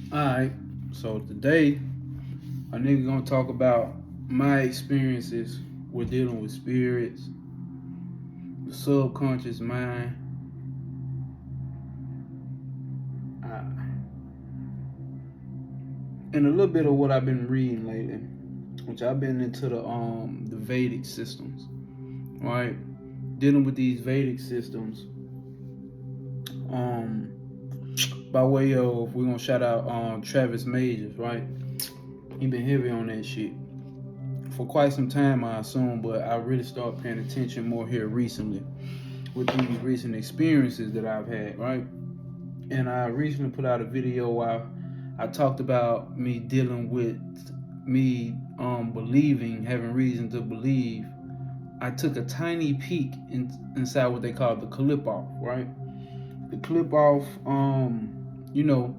Alright, so today a nigga gonna talk about my experiences with dealing with spirits, the subconscious mind, uh, and a little bit of what I've been reading lately, which I've been into the Vedic systems, right? Dealing with these Vedic systems, um, by way of we're gonna shout out Travis Majors, right? He been heavy on that shit for quite some time, I assume, but I really started paying attention more here recently with these recent experiences that I've had, right? And I recently put out a video where I talked about me dealing with me believing, having reason to believe. I took a tiny peek inside what they call the clip off, right? The clip off, you know,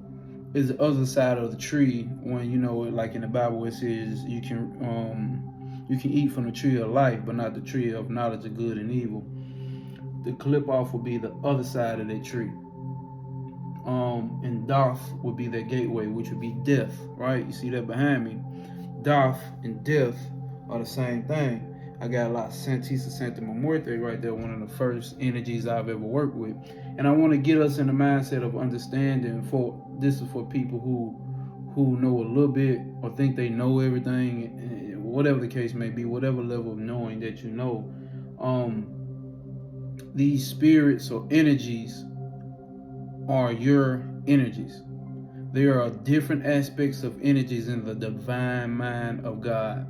is the other side of the tree when like in the Bible it says you can eat from the tree of life, but not the tree of knowledge of good and evil. The clip off will be the other side of that tree. And Doth would be that gateway, which would be death, right? You see that behind me? Doth and death are the same thing. I got a lot of Santisa Santa Muerte right there, one of the first energies I've ever worked with. And I want to get us in the mindset of understanding this is for people who know a little bit or think they know everything, whatever the case may be, whatever level of knowing that you know. These spirits or energies are your energies. There are different aspects of energies in the divine mind of God.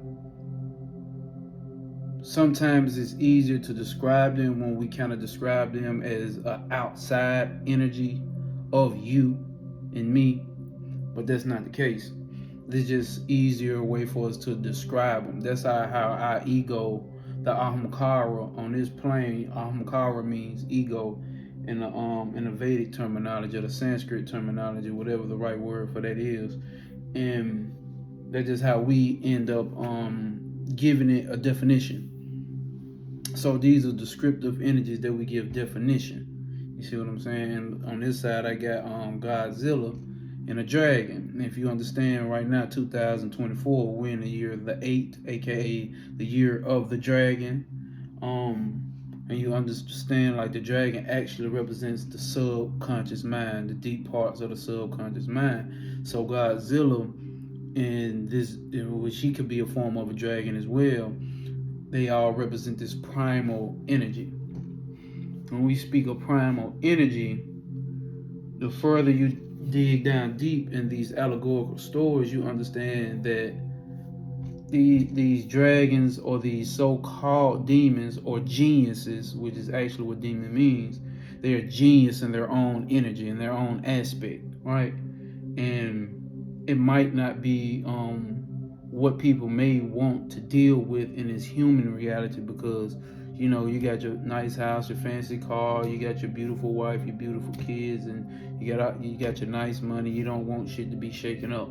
Sometimes it's easier to describe them when we kind of describe them as an outside energy of you and me, but that's not the case. It's just easier way for us to describe them. That's how our ego, the ahamkara on this plane, ahamkara means ego in the Vedic terminology or the Sanskrit terminology, whatever the right word for that is, and that's just how we end up giving it a definition. So these are descriptive energies that we give definition. You see what I'm saying? On this side, I got Godzilla and a dragon. And if you understand, right now, 2024, we're in the year of the 8, aka the year of the dragon. And you understand, like, the dragon actually represents the subconscious mind, the deep parts of the subconscious mind. So Godzilla, and this, which he could be a form of a dragon as well, they all represent this primal energy. When we speak of primal energy, the further you dig down deep in these allegorical stories, you understand that these dragons or these so-called demons or geniuses, which is actually what demon means, they are genius in their own energy, in their own aspect, right? And it might not be what people may want to deal with in this human reality, because you got your nice house, your fancy car, you got your beautiful wife, your beautiful kids, and you got your nice money. You don't want shit to be shaken up,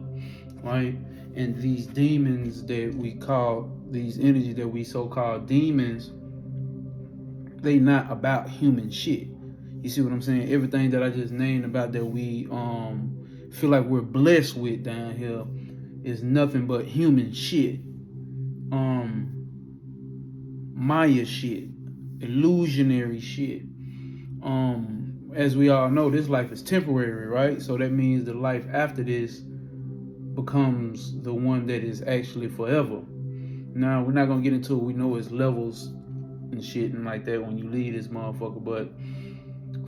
right? And these demons that we call, these energies that we so-called demons, they not about human shit. You see what I'm saying? Everything that I just named about that we feel like we're blessed with down here is nothing but human shit. Maya shit, illusionary shit. As we all know, this life is temporary, right? So that means the life after this becomes the one that is actually forever. Now, we're not gonna get into it. We know it's levels and shit and like that when you leave this motherfucker, but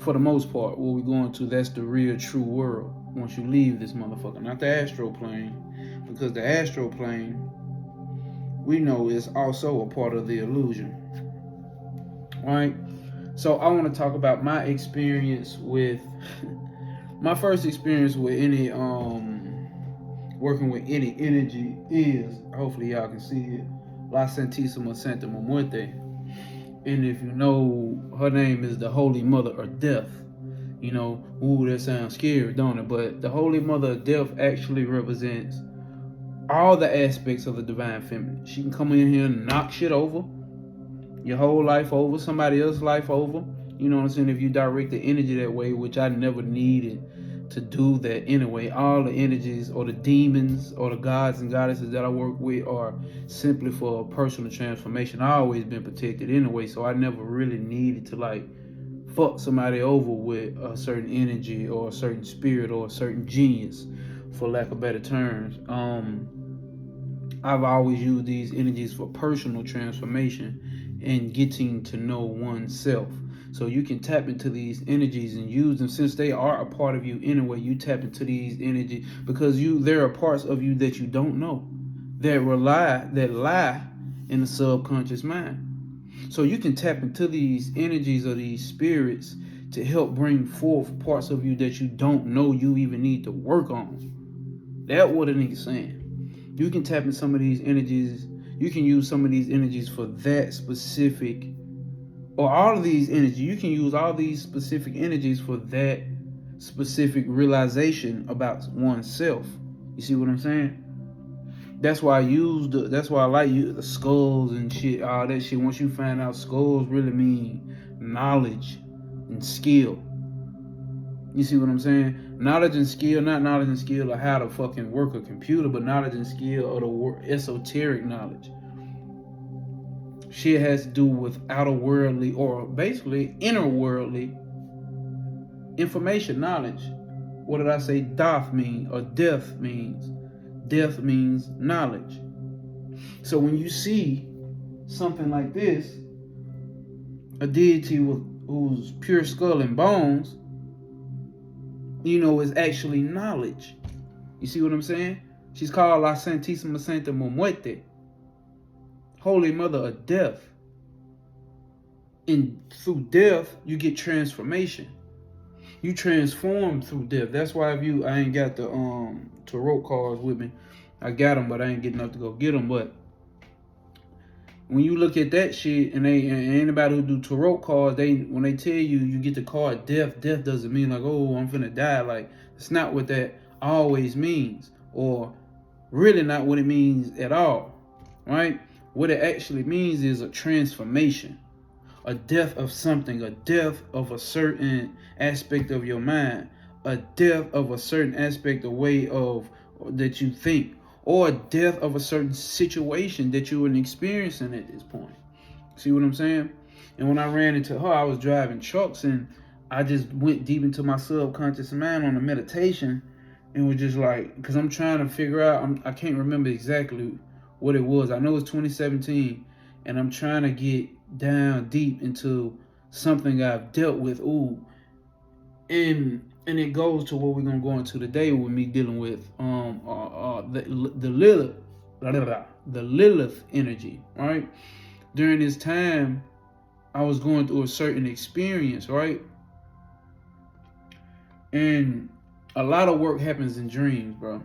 for the most part, what we're going to, that's the real true world once you leave this motherfucker, not the astral plane, because the astral plane, we know, is also a part of the illusion, right? So I want to talk about my experience with my first experience with any working with any energy is, hopefully y'all can see it, La Santísima Santa Muerte. And if you know, her name is the Holy Mother of Death. Ooh, that sounds scary, don't it? But the Holy Mother of Death actually represents all the aspects of the divine feminine. She can come in here and knock shit over, your whole life over, somebody else's life over. You know what I'm saying? If you direct the energy that way, which I never needed to do that anyway. All the energies or the demons or the gods and goddesses that I work with are simply for personal transformation. I always been protected anyway, so I never really needed to like fuck somebody over with a certain energy or a certain spirit or a certain genius, for lack of better terms. I've always used these energies for personal transformation and getting to know oneself. So you can tap into these energies and use them, since they are a part of you anyway. You tap into these energies because there are parts of you that you don't know that lie in the subconscious mind. So you can tap into these energies or these spirits to help bring forth parts of you that you don't know you even need to work on. That's what a nigga saying. You can tap in some of these energies. You can use some of these energies for that specific, or all of these energies. You can use all these specific energies for that specific realization about oneself. You see what I'm saying? That's why I like the skulls and shit, all that shit. Once you find out skulls really mean knowledge and skill. You see what I'm saying? Knowledge and skill, not knowledge and skill of how to fucking work a computer, but knowledge and skill of the esoteric knowledge. Shit has to do with outer worldly, or basically inner worldly information, knowledge. What did I say doth mean, or death means? Death means knowledge. So when you see something like this, a deity who's pure skull and bones, you know, is actually knowledge. You see what I'm saying? She's called La Santísima Santa Muerte, Holy Mother of Death. And through death, you get transformation. You transform through death. That's why I ain't got the tarot cards with me. I got them, but I ain't getting enough to go get them. But when you look at that shit, and anybody who do tarot cards, when they tell you get the card death doesn't mean like, oh, I'm finna die. Like, it's not what that always means, or really not what it means at all, right? What it actually means is a transformation, a death of something, a death of a certain aspect of your mind, a death of a certain aspect of way of that you think, or a death of a certain situation that you were experiencing at this point. See what I'm saying? And when I ran into her, I was driving trucks, and I just went deep into my subconscious mind on a meditation, and was just like, because I'm trying to figure out, I can't remember exactly what it was. I know it's 2017, and I'm trying to get down deep into something I've dealt with. And it goes to what we're gonna go into today with me dealing with the Lilith energy, right? During this time, I was going through a certain experience, right? And a lot of work happens in dreams, bro.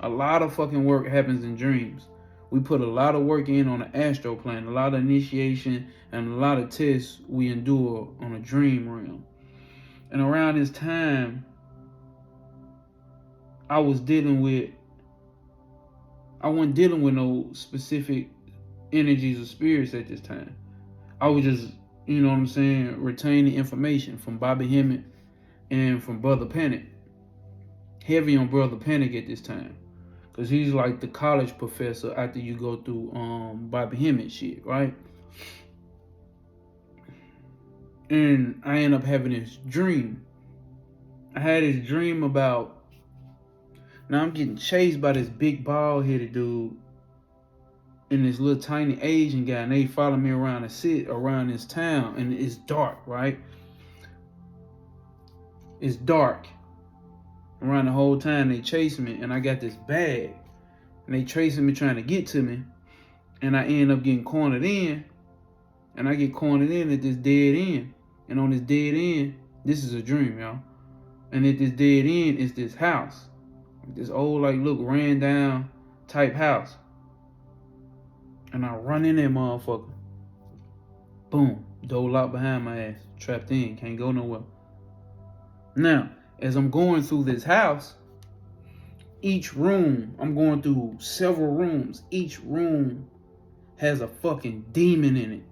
A lot of fucking work happens in dreams. We put a lot of work in on the astral plane, a lot of initiation, and a lot of tests we endure on a dream realm. And around this time, I wasn't dealing with no specific energies or spirits at this time. I was just, you know what I'm saying, retaining information from Bobby Hemmett and from Brother Panic. Heavy on Brother Panic at this time, because he's like the college professor after you go through Bobby Hemmett shit, right? And I end up having this dream. I had this dream about, now I'm getting chased by this big bald-headed dude and this little tiny Asian guy, and they follow me around this town, and it's dark, right? It's dark. Around the whole time they chasing me, and I got this bag, and they chasing me, trying to get to me, and I end up getting cornered in, and I get cornered in at this dead end. And on this dead end, this is a dream, y'all. And at this dead end is this house. This old, like, look, ran down type house. And I run in there, motherfucker. Boom. Door locked behind my ass. Trapped in. Can't go nowhere. Now, as I'm going through this house, each room, I'm going through several rooms. Each room has a fucking demon in it.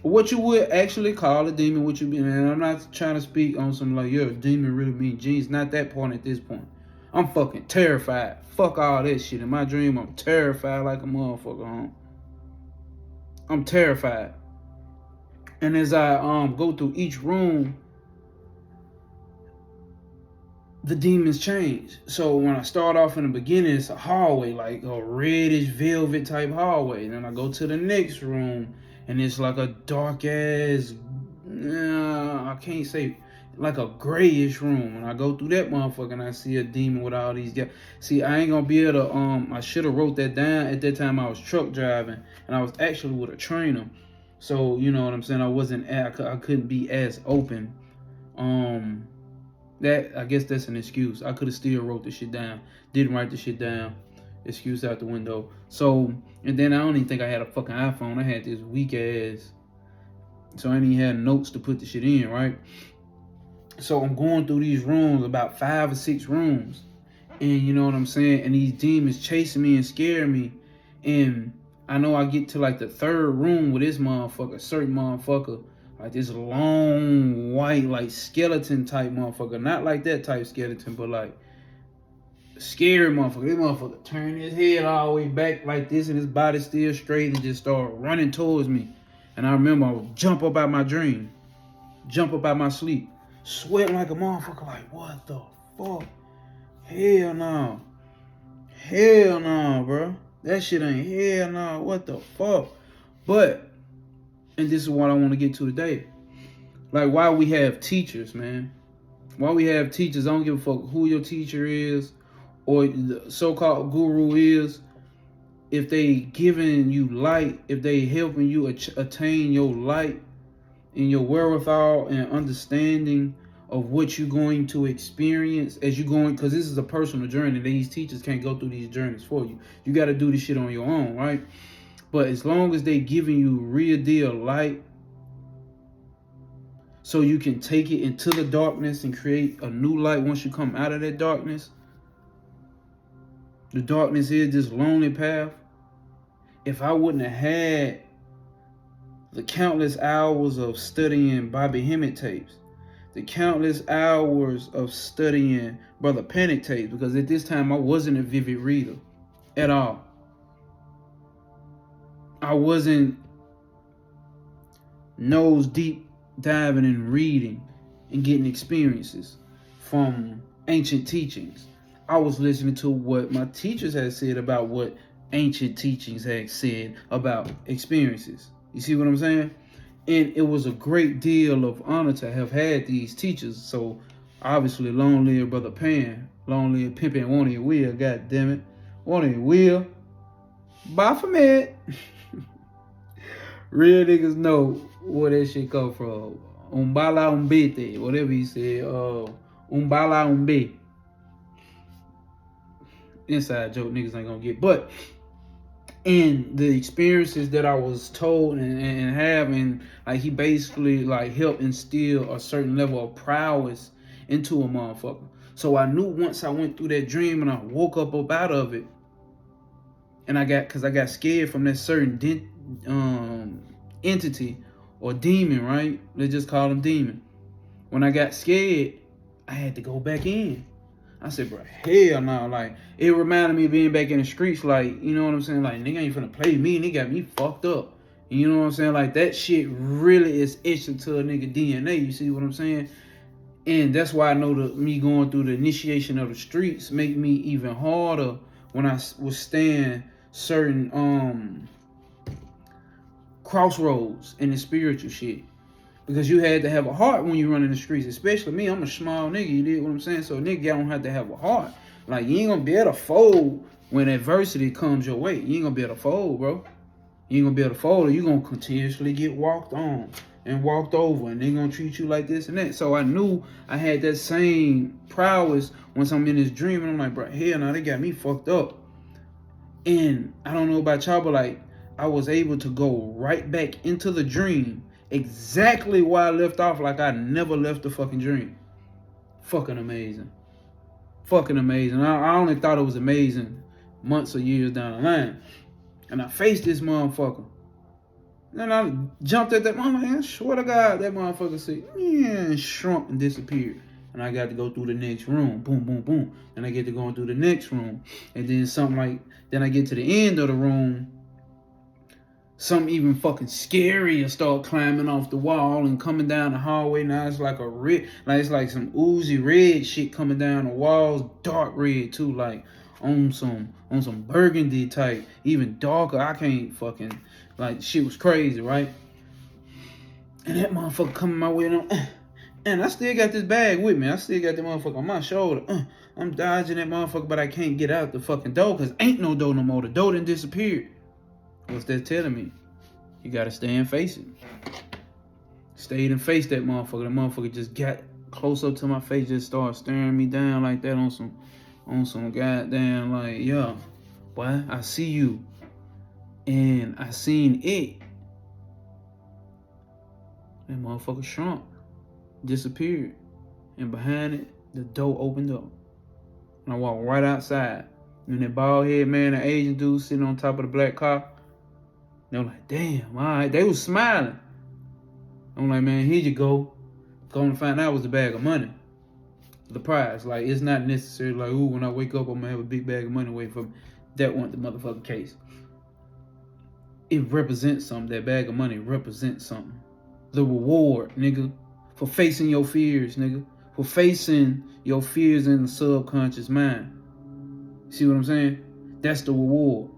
what you would actually call a demon, what you be, and I'm not trying to speak on some like, you're a demon really mean genes. Not that point at this point. I'm fucking terrified. Fuck all that shit. In my dream, I'm terrified like a motherfucker, I'm terrified. And as I go through each room, the demons change. So when I start off in the beginning, it's a hallway, like a reddish velvet type hallway. And then I go to the next room, and it's like a dark ass, I can't say, like a grayish room. And I go through that motherfucker, and I see a demon with all these guys. See, I ain't gonna be able to. I should have wrote that down. At that time, I was truck driving, and I was actually with a trainer. So you know what I'm saying. I couldn't be as open. That, I guess that's an excuse. I could have still wrote the shit down. Didn't write the shit down. Excuse out the window. So, and then I don't even think I had a fucking iPhone. I had this weak ass. So I didn't even have notes to put the shit in, right? So I'm going through these rooms, about 5 or 6 rooms. And you know what I'm saying? And these demons chasing me and scaring me. And I know I get to like the 3rd room with this motherfucker, certain motherfucker. Like this long white like skeleton type motherfucker. Not like that type skeleton, but like scary motherfucker. This motherfucker turned his head all the way back like this and his body still straight and just started running towards me. And I remember I would jump up out my dream. Jump up out my sleep. Sweating like a motherfucker like, what the fuck? Hell no. Hell no, bro. That shit ain't hell no. What the fuck? But, and this is what I want to get to today. Like, why we have teachers, man. Why we have teachers, I don't give a fuck who your teacher is or the so-called guru is. If they giving you light, if they helping you attain your light and your wherewithal and understanding of what you're going to experience as you're going, because this is a personal journey. These teachers can't go through these journeys for you. You got to do this shit on your own, right? But as long as they giving you real deal light, so you can take it into the darkness and create a new light once you come out of that darkness. The darkness is this lonely path. If I wouldn't have had the countless hours of studying Bobby Hemmett tapes, the countless hours of studying Brother Panic tapes, because at this time I wasn't a vivid reader at all. I wasn't nose deep diving and reading and getting experiences from ancient teachings. I was listening to what my teachers had said about what ancient teachings had said about experiences. You see what I'm saying? And it was a great deal of honor to have had these teachers. So obviously, long live Brother Pan, long live Pimpin' Won't It Will, god damn it. Won't It Will. Baphomet. Real niggas know where that shit come from. Umbala umbete, whatever he said. Umbala umbe. Inside joke niggas ain't gonna get. But in the experiences that I was told and having, like he basically like helped instill a certain level of prowess into a motherfucker. So I knew once I went through that dream and I woke up out of it, and I got scared from that certain entity or demon, right? Let's just call him demon. When I got scared, I had to go back in. I said, bro, hell no. Like, it reminded me of being back in the streets. Like, you know what I'm saying? Like, nigga ain't finna play me. Nigga got me fucked up. You know what I'm saying? Like, that shit really is itching to a nigga DNA. You see what I'm saying? And that's why I know me going through the initiation of the streets make me even harder when I withstand certain crossroads in the spiritual shit. Because you had to have a heart when you run in the streets. Especially me, I'm a small nigga, you dig what I'm saying? So nigga, y'all don't have to have a heart. Like, you ain't gonna be able to fold when adversity comes your way. You ain't gonna be able to fold, bro. You ain't gonna be able to fold, or you gonna continuously get walked on and walked over, and they gonna treat you like this and that. So I knew I had that same prowess once I'm in this dream, and I'm like, bro, hell no, they got me fucked up. And I don't know about y'all, but like, I was able to go right back into the dream exactly where I left off, like I never left the fucking dream. Fucking amazing. Fucking amazing. I only thought it was amazing months or years down the line. And I faced this motherfucker. And I jumped at that motherfucker, man. I swear to God, that motherfucker said, yeah, shrunk and disappeared. And I got to go through the next room. Boom, boom, boom. And I get to go through the next room. And then then I get to the end of the room. Something even fucking scary and start climbing off the wall and coming down the hallway. Now it's like it's like some oozy red shit coming down the walls, dark red too, like on some burgundy type, even darker. I can't fucking, like, shit was crazy, right? And that motherfucker coming my way, and I still got this bag with me. I still got the motherfucker on my shoulder. I'm dodging that motherfucker, but I can't get out the fucking door because ain't no door no more. The door done disappeared. What's that telling me? You gotta stay and face it. Stayed and faced that motherfucker. That motherfucker just got close up to my face, just started staring me down like that on some goddamn, like, yeah, boy, I see you. And I seen it. That motherfucker shrunk, disappeared. And behind it, the door opened up. And I walked right outside. And that bald head man, the Asian dude sitting on top of the black car, they were like, damn, all right. They was smiling. I'm like, man, here you go. Going to find out it was a bag of money. The prize. Like, it's not necessary, like, ooh, when I wake up, I'm going to have a big bag of money waiting for me. That wasn't the motherfucking case. It represents something. That bag of money represents something. The reward, nigga, for facing your fears, nigga. For facing your fears in the subconscious mind. See what I'm saying? That's the reward.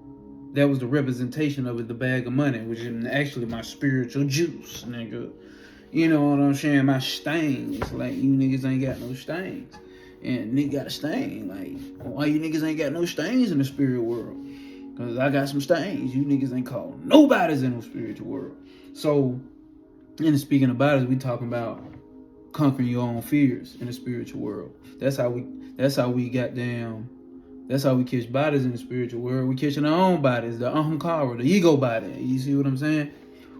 That was the representation of it, the bag of money, which is actually my spiritual juice, nigga. You know what I'm saying? My stains. Like, you niggas ain't got no stains. And nigga got a stain. Like, why you niggas ain't got no stains in the spirit world? Because I got some stains. You niggas ain't called nobody's in the spiritual world. So, and speaking about it, we talking about conquering your own fears in the spiritual world. That's how we catch bodies in the spiritual world. We catching our own bodies, the ahamkara, the ego body. You see what I'm saying?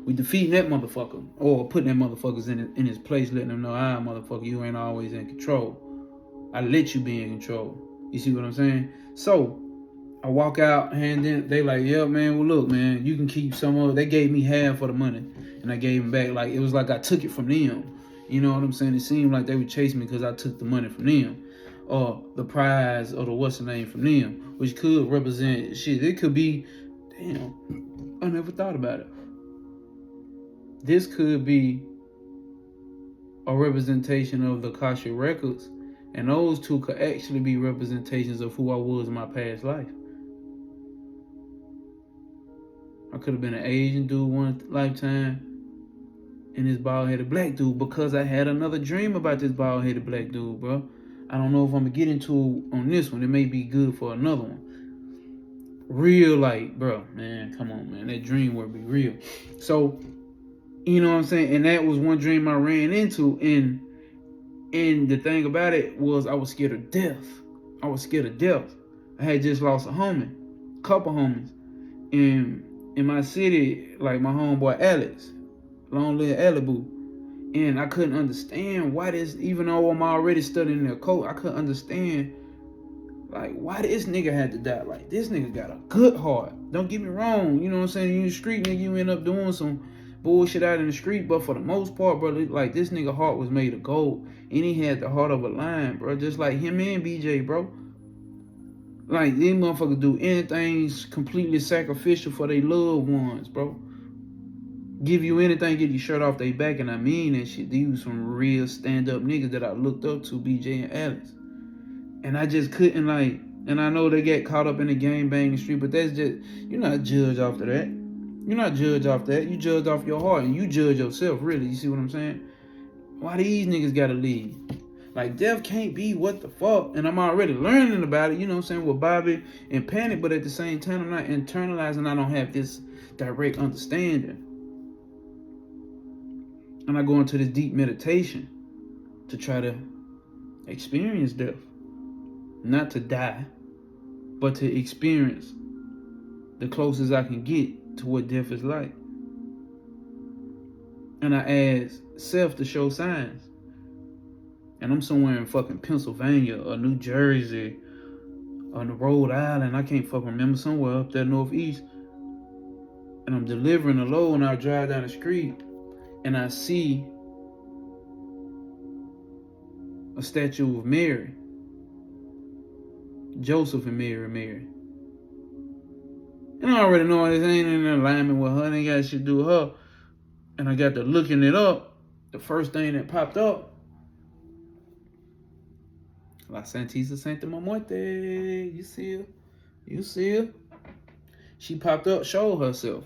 We defeating that motherfucker, or putting that motherfuckers in his place, letting them know, motherfucker, you ain't always in control. I let you be in control. You see what I'm saying? So I walk out, and then they like, yeah, man, well, look, man, you can keep some of it. They gave me half of the money, and I gave them back. Like, it was like I took it from them. You know what I'm saying? It seemed like they would chase me because I took the money from them, or the prize, or the what's the name from them, which could represent shit. It could be, damn, I never thought about it. This could be a representation of the Akashic records, and those two could actually be representations of who I was in my past life. I could have been an Asian dude one lifetime and this bald-headed black dude, because I had another dream about this bald-headed black dude, bro. I don't know if I'm going to get into on this one. It may be good for another one. Real, like, bro, man, come on, man. That dream would be real. So, you know what I'm saying? And that was one dream I ran into. And the thing about it was I was scared of death. I had just lost a couple homies. And in my city, like my homeboy Alex, long live Alibu. And I couldn't understand why this, even though I'm already studying the occult, I couldn't understand, like, why this nigga had to die. Like, this nigga got a good heart. Don't get me wrong. You know what I'm saying? You in the street, nigga, you end up doing some bullshit out in the street. But for the most part, bro, like, this nigga heart was made of gold. And he had the heart of a lion, bro. Just like him and BJ, bro. Like, these motherfuckers do anything completely sacrificial for their loved ones, bro. Give you anything, get your shirt off their back, and I mean that shit. These were some real stand-up niggas that I looked up to, BJ and Alex. And I just couldn't, like, and I know they get caught up in the gang bang the street, but that's just, you're not judged after that. You're not judged off that. You judged off your heart, and you judge yourself, really. You see what I'm saying? Why these niggas gotta leave? Like, death can't be what the fuck. And I'm already learning about it, you know what I'm saying, with Bobby and Panic, but at the same time, I'm not internalizing. I don't have this direct understanding. And I go into this deep meditation to try to experience death. Not to die, but to experience the closest I can get to what death is like. And I ask self to show signs. And I'm somewhere in fucking Pennsylvania or New Jersey or Rhode Island. I can't fucking remember, somewhere up there northeast. and I'm delivering a load, and I drive down the street, and I see a statue of Mary, Joseph and Mary. And I already know this ain't in alignment with her, it ain't got shit to do with her. And I got to looking it up. The first thing that popped up, La Santisa Santa Muerte. You see her? You see her? She popped up, showed herself.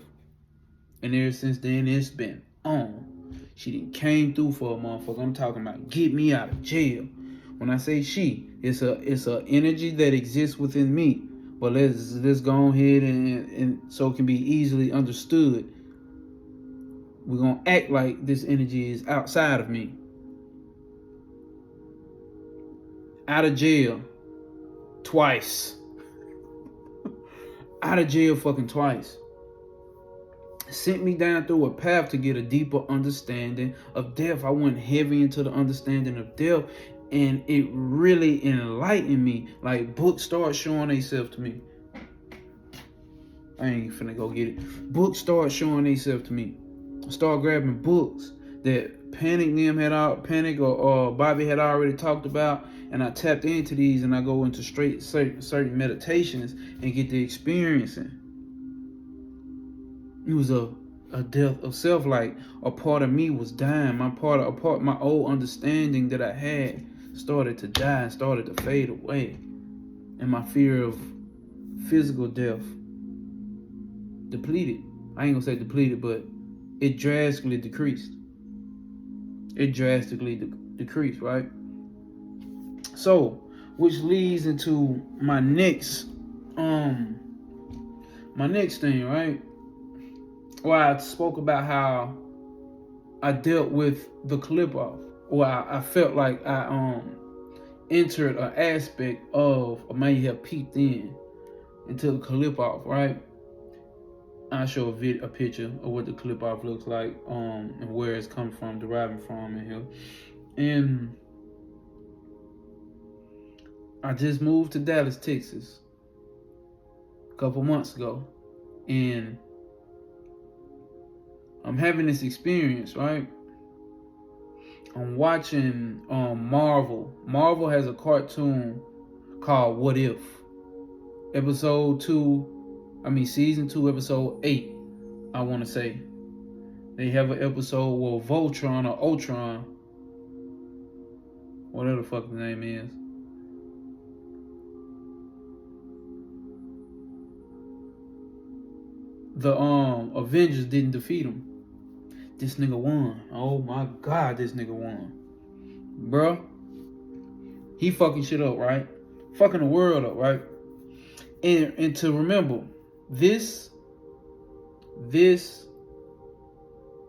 And ever since then, it's been on. She done came through for a motherfucker. I'm talking about get me out of jail. When I say she, it's a energy that exists within me. But let's go ahead and so it can be easily understood. We're gonna act like this energy is outside of me. Out of jail twice. Out of jail fucking twice. Sent me down through a path to get a deeper understanding of death. I went heavy into the understanding of death, and it really enlightened me. Like books start showing themselves to me. I ain't finna go get it. Books start showing themselves to me. I start grabbing books that Panic or Bobby had already talked about, and I tapped into these, and I go into certain meditations and get the experiencing. It was a death of self, like a part of me was dying. My old understanding that I had started to die and started to fade away. And my fear of physical death depleted. I ain't gonna say depleted, but it drastically decreased. Decreased, right? So, which leads into my next thing, right? Where I spoke about how I dealt with the clip off, or I felt like I entered an aspect of, or may have peeked into the clip off, right? I show a picture of what the clip off looks like, and where it's come from, deriving from in here. And I just moved to Dallas, Texas a couple months ago, and I'm having this experience, right? I'm watching Marvel. Marvel has a cartoon called What If? Season 2, episode 8, I want to say. They have an episode where Voltron or Ultron, whatever the fuck the name is, the Avengers didn't defeat him. This nigga won. Oh my God, this nigga won. Bruh. He fucking shit up, right? Fucking the world up, right? And to remember, this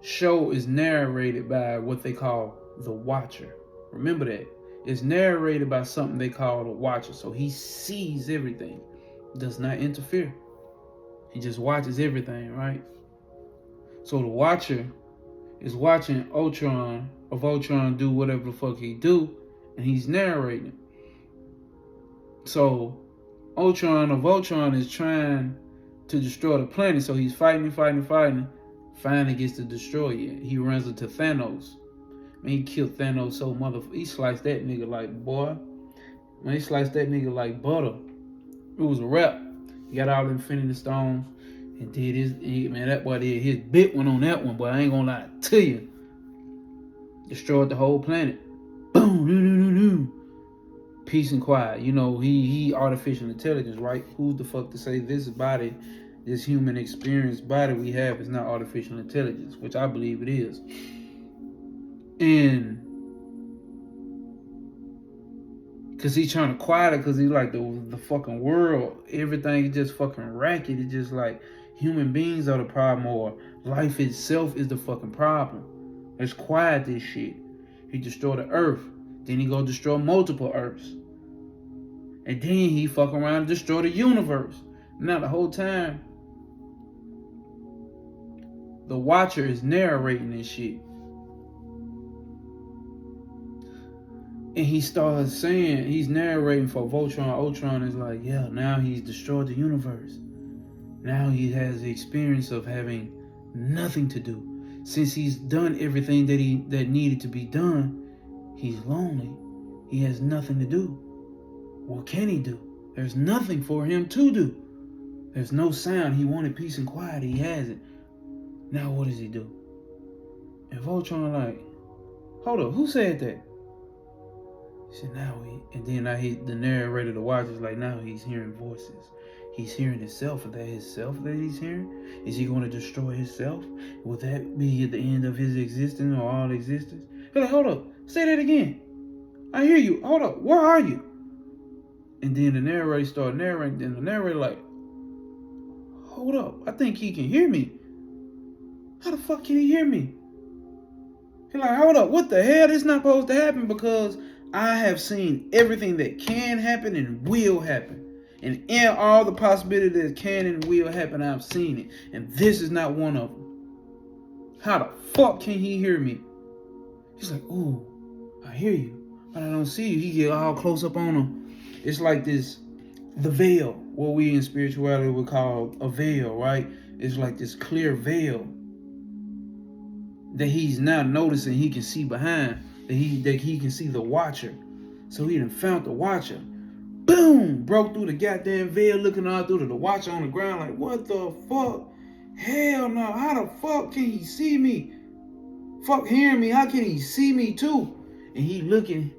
show is narrated by what they call the Watcher. Remember that. It's narrated by something they call the Watcher. So he sees everything. Does not interfere. He just watches everything, right? So the Watcher is watching Voltron do whatever the fuck he do, and he's narrating. So Voltron is trying to destroy the planet, so he's fighting, finally gets to destroy it. He runs into Thanos. Man, he killed Thanos so he sliced that nigga like, boy. Man, he sliced that nigga like butter. It was a wrap. He got all the Infinity Stones and did that boy did his bit one on that one, but I ain't gonna lie to you. Destroyed the whole planet. Boom, peace and quiet. You know, he artificial intelligence, right? Who's the fuck to say this body, this human experience body we have is not artificial intelligence, which I believe it is. And because he's trying to quiet it, because he's like the fucking world, everything is just fucking racket. It's just like human beings are the problem, or life itself is the fucking problem. Let's quiet this shit. He destroyed the earth. Then he go destroy multiple earths. And then he fuck around and destroy the universe. Now the whole time, the Watcher is narrating this shit. And he starts saying, he's narrating for Voltron. Ultron is like, yeah, now he's destroyed the universe. Now he has the experience of having nothing to do. Since he's done everything that needed to be done, he's lonely. He has nothing to do. What can he do? There's nothing for him to do. There's no sound. He wanted peace and quiet. He has it. Now what does he do? And Voltron like, hold up, who said that? He said, and then I hit the narrator, the watch is like, now he's hearing voices. He's hearing himself. Is that himself that he's hearing? Is he going to destroy himself? Will that be at the end of his existence or all existence? He's like, hold up, say that again. I hear you. Hold up, where are you? And then the narrator started narrating, and the narrator like, hold up, I think he can hear me. How the fuck can he hear me? He's like, hold up, what the hell? This is not supposed to happen because I have seen everything that can happen and will happen. And in all the possibilities that can and will happen, I've seen it. And this is not one of them. How the fuck can he hear me? He's like, ooh, I hear you, but I don't see you. He get all close up on him. It's like this, the veil, what we in spirituality would call a veil, right? It's like this clear veil that he's now noticing he can see behind, that he can see the watcher. So he done found the watcher. Boom! Broke through the goddamn veil, looking all through the watcher on the ground like, what the fuck? Hell no, how the fuck can he see me? Fuck hearing me, how can he see me too? And he looking,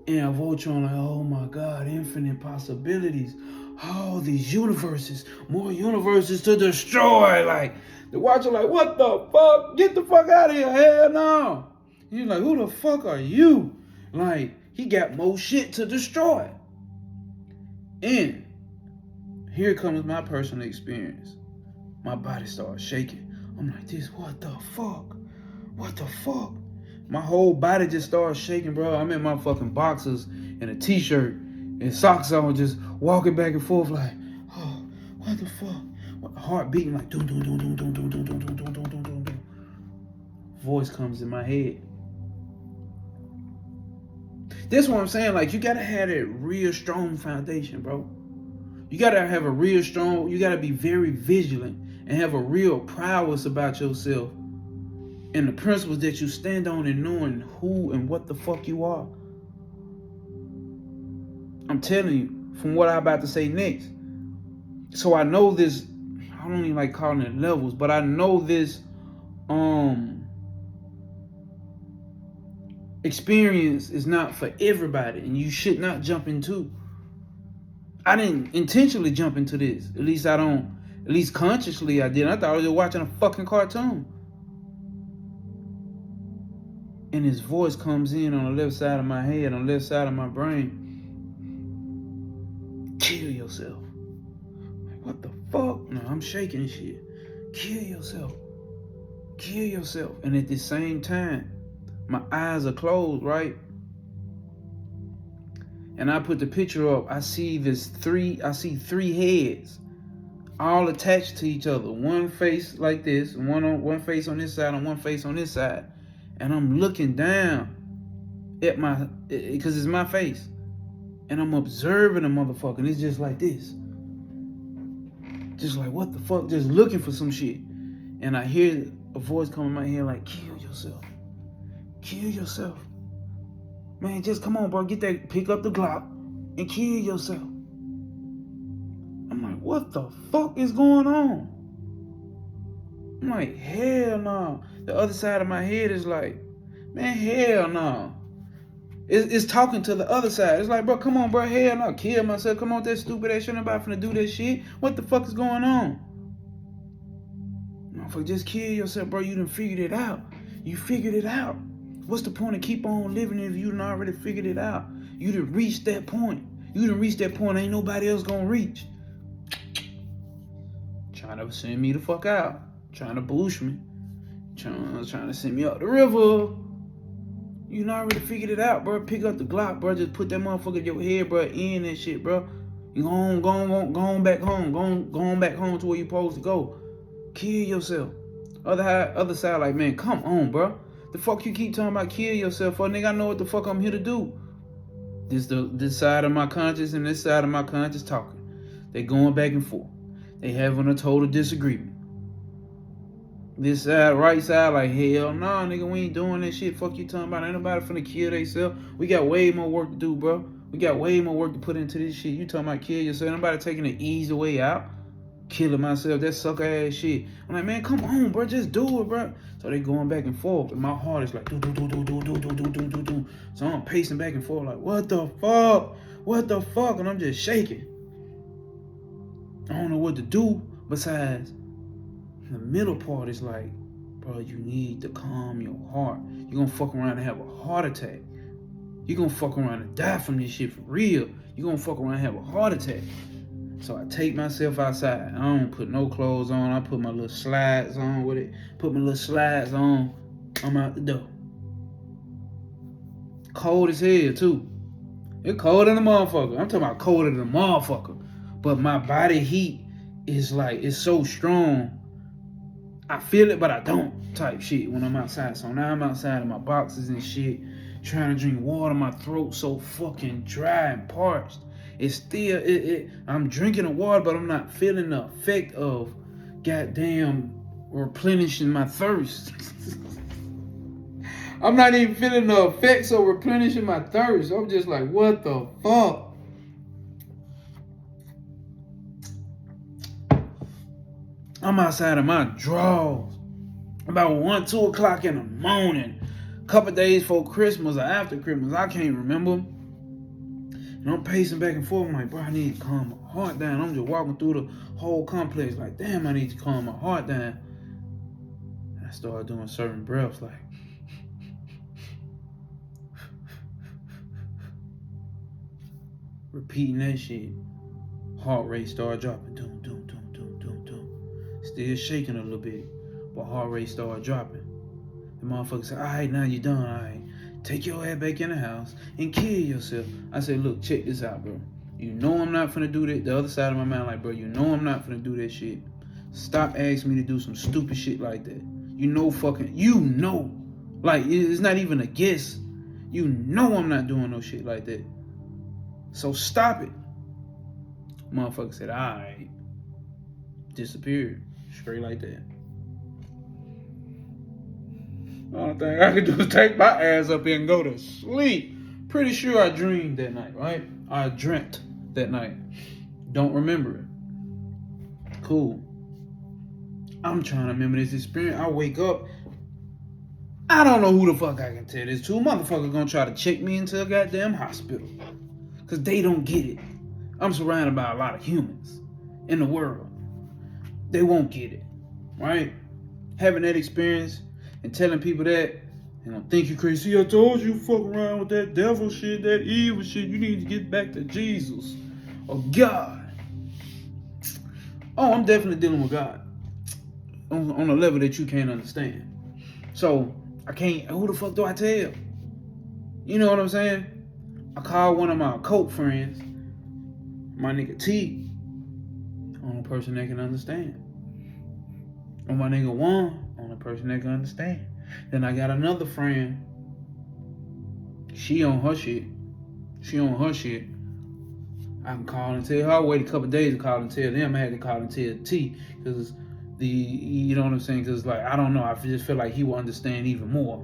and Voltron like, oh my God, infinite possibilities. All these universes, more universes to destroy. Like, the watcher like, what the fuck? Get the fuck out of here, hell no. He's like, who the fuck are you? Like, he got more shit to destroy. And here comes my personal experience. My body starts shaking. I'm like, this, what the fuck? What the fuck? My whole body just starts shaking, bro. I'm in my fucking boxers and a t-shirt and socks on, just walking back and forth like, oh, what the fuck? Heart beating like, doom, doom, doom, doom, doom, doom, doom, doom, doom, doom, doom, doom, doom, doom. Voice comes in my head. That's what I'm saying. Like, you gotta have that real strong foundation, bro. You gotta have a real strong, you gotta be very vigilant and have a real prowess about yourself and the principles that you stand on and knowing who and what the fuck you are. I'm telling you, from what I'm about to say next. So I know this, I don't even like calling it levels, but I know this experience is not for everybody, and you should not jump into. I didn't intentionally jump into this. At least consciously I did. I thought I was just watching a fucking cartoon. And his voice comes in on the left side of my head, on the left side of my brain. Kill yourself. Like, what the fuck? No, I'm shaking shit. Kill yourself. Kill yourself. And at the same time, my eyes are closed, right? And I put the picture up. I see three heads all attached to each other. One face like this, one face on this side and one face on this side. And I'm looking down at because it's my face. And I'm observing the motherfucker. And it's just like this. Just like, what the fuck? Just looking for some shit. And I hear a voice come in my head like, kill yourself. Kill yourself. Man, just come on, bro. Pick up the Glock and kill yourself. I'm like, what the fuck is going on? I'm like, hell no. The other side of my head is like, man, hell no. It's talking to the other side. It's like, bro, come on, bro, hell no. Kill myself. Come on, that stupid ass shit. Nobody finna do that shit. What the fuck is going on? Motherfucker, just kill yourself, bro. You done figured it out. You figured it out. What's the point of keep on living if you done already figured it out? You done reached that point. You done reached that point ain't nobody else gonna reach. Trying to send me the fuck out. Trying to boost me. Trying to send me up the river. You done already figured it out, bro. Pick up the Glock, bro. Just put that motherfucker in your head, bro. In that shit, bro. You go on back home. Go on back home to where you supposed to go. Kill yourself. Other side like, man, come on, bro. The fuck you keep talking about kill yourself for, nigga? I know what the fuck I'm here to do. This side of my conscious and this side of my conscious talking. They going back and forth. They having a total disagreement. This side, right side, like, hell nah, nigga, we ain't doing that shit. Fuck you talking about. Ain't nobody finna kill theyself. We got way more work to do, bro. We got way more work to put into this shit. You talking about kill yourself. Nobody taking the easy way out. Killing myself, that sucker ass shit. I'm like, man, come on, bro, just do it, bro. So they going back and forth, and my heart is like, do. So I'm pacing back and forth, like, what the fuck? And I'm just shaking. I don't know what to do besides the middle part is like, bro, you need to calm your heart. You're gonna fuck around and have a heart attack. You're gonna fuck around and die from this shit for real. You're gonna fuck around and have a heart attack. So I take myself outside. I don't put no clothes on. I put my little slides on with it. Put my little slides on. I'm out the door. Cold as hell, too. It's cold in the motherfucker. I'm talking about colder than the motherfucker. But my body heat is like, it's so strong. I feel it, but I don't type shit when I'm outside. So now I'm outside in my boxes and shit, trying to drink water. My throat so fucking dry and parched. It's still, I'm drinking the water, but I'm not feeling the effect of goddamn replenishing my thirst. I'm not even feeling the effects of replenishing my thirst. I'm just like, what the fuck? I'm outside of my drawers. About 1, 2 o'clock in the morning. A couple days before Christmas or after Christmas, I can't remember. And I'm pacing back and forth. I'm like, bro, I need to calm my heart down. I'm just walking through the whole complex like, damn, I need to calm my heart down. And I started doing certain breaths like, repeating that shit. Heart rate started dropping. Doom, doom, doom, doom, doom, doom. Still shaking a little bit, but heart rate started dropping. The motherfucker said, all right, now you done, all right. Take your ass back in the house and kill yourself. I said, look, check this out, bro. You know I'm not finna do that. The other side of my mind, like, bro, you know I'm not finna do that shit. Stop asking me to do some stupid shit like that. You know. Like, it's not even a guess. You know I'm not doing no shit like that. So stop it. Motherfucker said, all right. Disappeared. Straight like that. Only thing I could do is take my ass up here and go to sleep. Pretty sure I dreamed that night, right? I dreamt that night. Don't remember it. Cool. I'm trying to remember this experience. I wake up. I don't know who the fuck I can tell this to. Motherfucker gonna try to check me into a goddamn hospital. Cause they don't get it. I'm surrounded by a lot of humans in the world. They won't get it, right? Having that experience and telling people that, and I'm thinking crazy. See, I told you, fuck around with that devil shit, that evil shit. You need to get back to Jesus or God. Oh, I'm definitely dealing with God on a level that you can't understand. So I can't. Who the fuck do I tell? You know what I'm saying? I call one of my cult friends, my nigga T, only person that can understand. Or my nigga Juan, only person that can understand. Then I got another friend. She on her shit. I can call and tell her. I wait a couple days to call and tell them. I had to call and tell T because you know what I'm saying? Because like I don't know. I just feel like he will understand even more,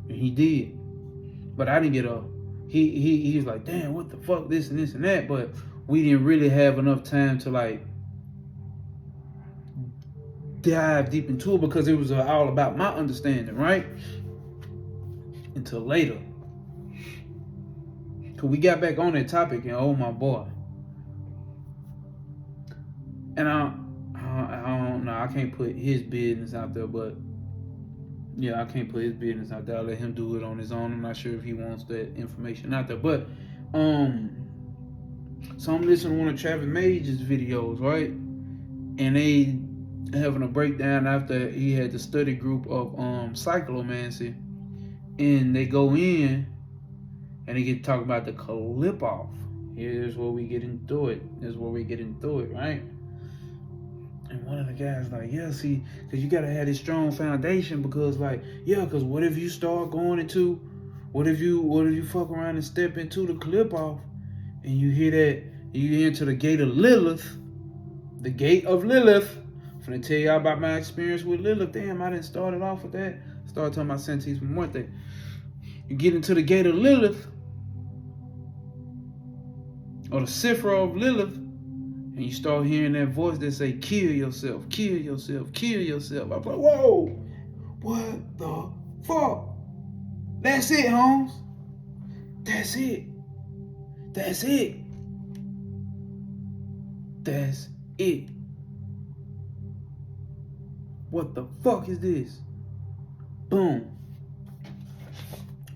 and he did. But I didn't get a. He was like, damn, what the fuck, this and this and that. But we didn't really have enough time to like dive deep into it because it was all about my understanding, right? Until later. Cause we got back on that topic and oh my boy. And I don't know, I can't put his business out there, but yeah, I can't put his business out there. I'll let him do it on his own. I'm not sure if he wants that information out there. But so I'm listening to one of Travis Major's videos, right? And they having a breakdown after he had the study group of cyclomancy. And they go in and they get to talk about the clip off. Here's where we get into it. Right? And one of the guys like, yeah, see, because you got to have this strong foundation because like, yeah, because what if you start going into, what if you fuck around and step into the clip off and you hear that, you enter the gate of Lilith, the gate of Lilith. I'm gonna tell y'all about my experience with Lilith. Damn, I didn't start it off with that. Started talking about Sentis Muerte. You get into the gate of Lilith, or the Sifra of Lilith, and you start hearing that voice that say, kill yourself, kill yourself, kill yourself. I'm like, whoa, what the fuck? That's it, Holmes. That's it. That's it. That's it. What the fuck is this? Boom.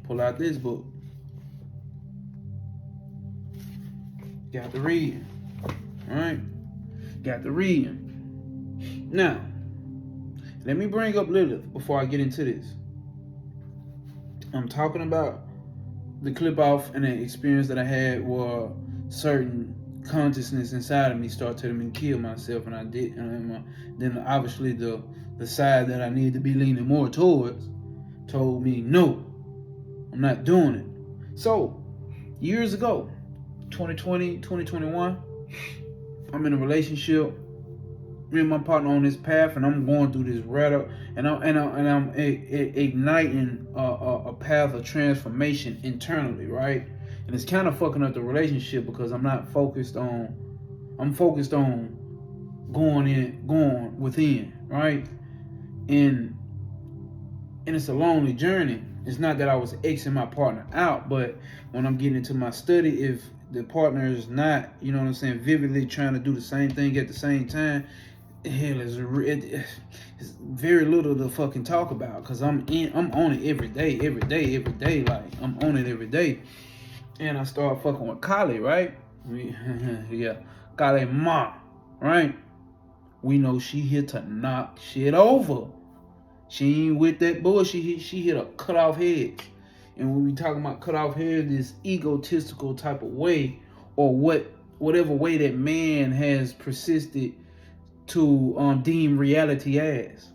Pull out this book. Got to read. Alright? Got to read. Now, let me bring up Lilith before I get into this. I'm talking about the clip off and the experience that I had where certain consciousness inside of me started telling me to kill myself, and I did. And then obviously the side that I needed to be leaning more towards told me, no, I'm not doing it. So, years ago, 2020, 2021, I'm in a relationship. Me and my partner on this path, and I'm going through this radical, and I'm igniting a path of transformation internally, right? And it's kind of fucking up the relationship because I'm focused on going within, right? And it's a lonely journey. It's not that I was Xing my partner out, but when I'm getting into my study, if the partner is not, you know what I'm saying, vividly trying to do the same thing at the same time, hell, it's very little to fucking talk about, because I'm on it every day. Like, I'm on it every day. And I start fucking with Kali, right? Yeah, Kali Ma, right? We know she here to knock shit over. She ain't with that bullshit. She hit a cut off head. And when we talking about cut off head, this egotistical type of way, or whatever way that man has persisted to deem reality as.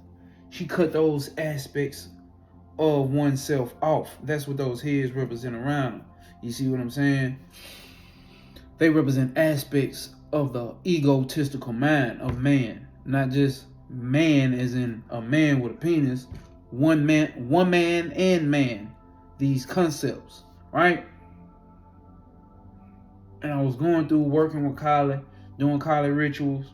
She cut those aspects of oneself off. That's what those heads represent around them. You see what I'm saying? They represent aspects of the egotistical mind of man, not just man as in a man with a penis, one man and man, these concepts, right? And I was going through working with Kali, doing Kali rituals,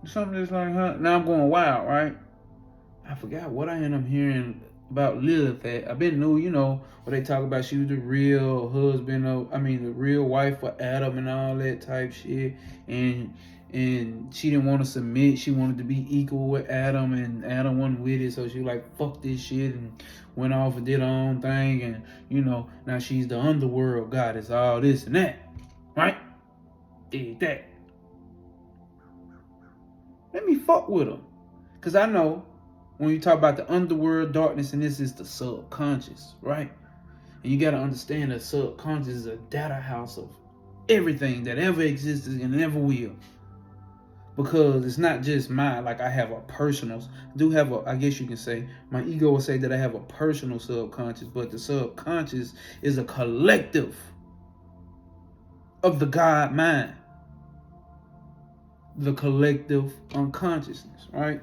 something just like, huh? Now I'm going wild, right? I forgot what I ended up hearing about Lilith. I've been new, you know, where they talk about she was the real husband of, the real wife for Adam and all that type shit. And she didn't want to submit. She wanted to be equal with Adam, and Adam wasn't with it. So she was like, fuck this shit, and went off and did her own thing. And, you know, now she's the underworld goddess, all this and that, right? Did that. Let me fuck with her. Because I know when you talk about the underworld darkness, and this is the subconscious, right? And you got to understand that subconscious is a data house of everything that ever existed and ever will. Because it's not just mine, like I have a personal, I guess you can say, my ego will say that I have a personal subconscious, but the subconscious is a collective of the God mind. The collective unconsciousness, right?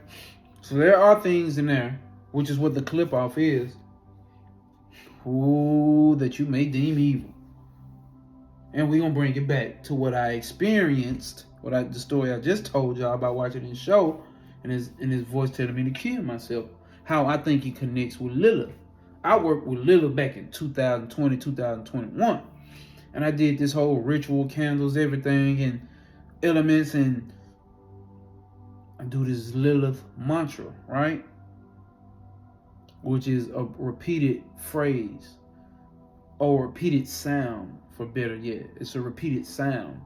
So there are things in there, which is what the clip off is, that you may deem evil. And we're going to bring it back to what I experienced, the story I just told y'all about watching this show, and his voice telling me to kill myself. How I think he connects with Lilith. I worked with Lilith back in 2020, 2021. And I did this whole ritual, candles, everything, and elements, and I do this Lilith mantra, right? Which is a repeated phrase or repeated sound, for better yet. It's a repeated sound.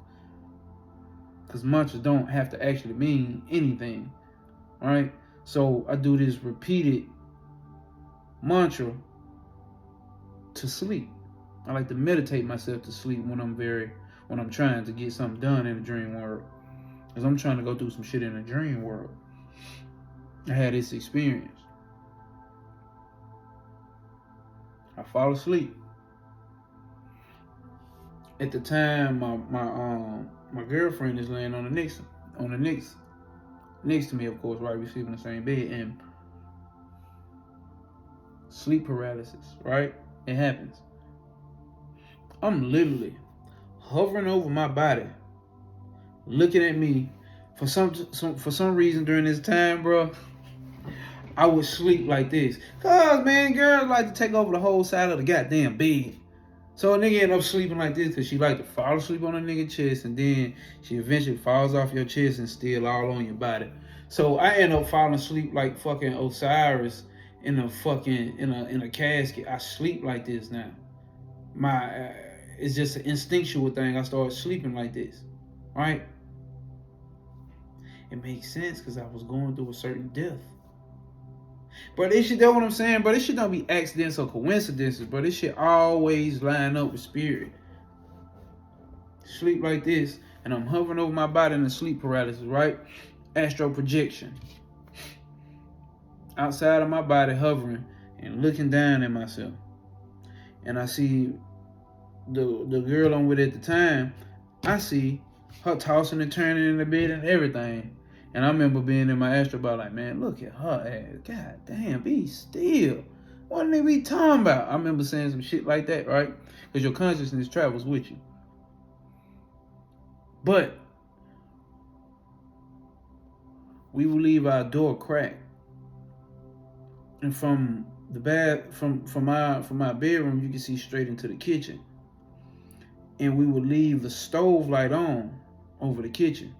Because mantras don't have to actually mean anything, right? So I do this repeated mantra to sleep. I like to meditate myself to sleep when I'm trying to get something done in the dream world. Because I'm trying to go through some shit in the dream world. I had this experience. I fall asleep. At the time, my girlfriend is laying on on the next to me, of course, right? We sleep in the same bed, and sleep paralysis, right? It happens. I'm literally hovering over my body, looking at me. For some reason during this time, bro, I would sleep like this. Cause man, girls like to take over the whole side of the goddamn bed. So a nigga end up sleeping like this because she like to fall asleep on a nigga chest, and then she eventually falls off your chest and still all on your body. So I end up falling asleep like fucking Osiris in a casket. I sleep like this now. It's just an instinctual thing. I started sleeping like this, right? It makes sense because I was going through a certain death. But this shit, that's what I'm saying, bro. This shit don't be accidents or coincidences, bro. This shit always line up with spirit. Sleep like this, and I'm hovering over my body in the sleep paralysis, right? Astral projection. Outside of my body, hovering and looking down at myself. And I see the girl I'm with at the time. I see her tossing and turning in the bed and everything. And I remember being in my astral body like, man, look at her ass. God damn, be still. What are we talking about? I remember saying some shit like that, right? Because your consciousness travels with you. But we will leave our door cracked. And from my bedroom, you can see straight into the kitchen. And we would leave the stove light on over the kitchen.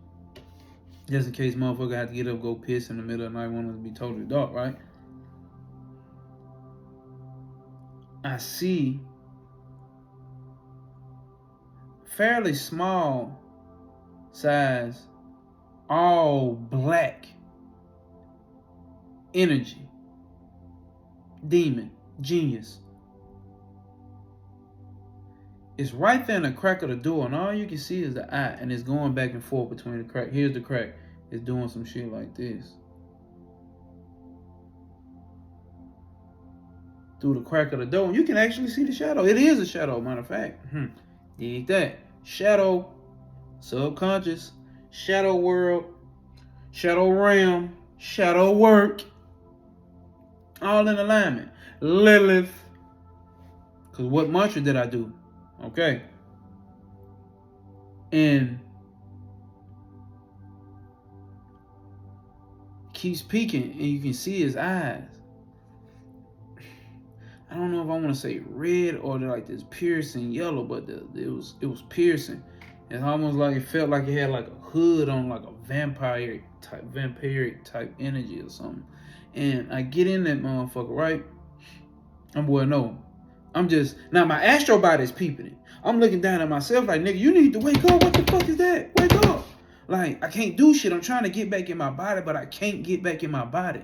Just in case motherfucker had to get up, go piss in the middle of the night, want it to be totally dark, right? I see fairly small size, all black energy, demon, genius. It's right there in the crack of the door, and all you can see is the eye, and it's going back and forth between the crack. Here's the crack. It's doing some shit like this. Through the crack of the door, you can actually see the shadow. It is a shadow, matter of fact. Dig that. Shadow, subconscious, shadow world, shadow realm, shadow work. All in alignment. Lilith. Because what mantra did I do? Okay. And keeps peeking, and you can see his eyes. I don't know if I want to say red or like this piercing yellow, but it was piercing. It's almost like it felt like it had like a hood on, like a vampiric type energy or something. And I get in that motherfucker, right? Now my astral body is peeping it. I'm looking down at myself like, nigga, you need to wake up. What the fuck is that? Wake up. Like, I can't do shit. I'm trying to get back in my body, but I can't get back in my body.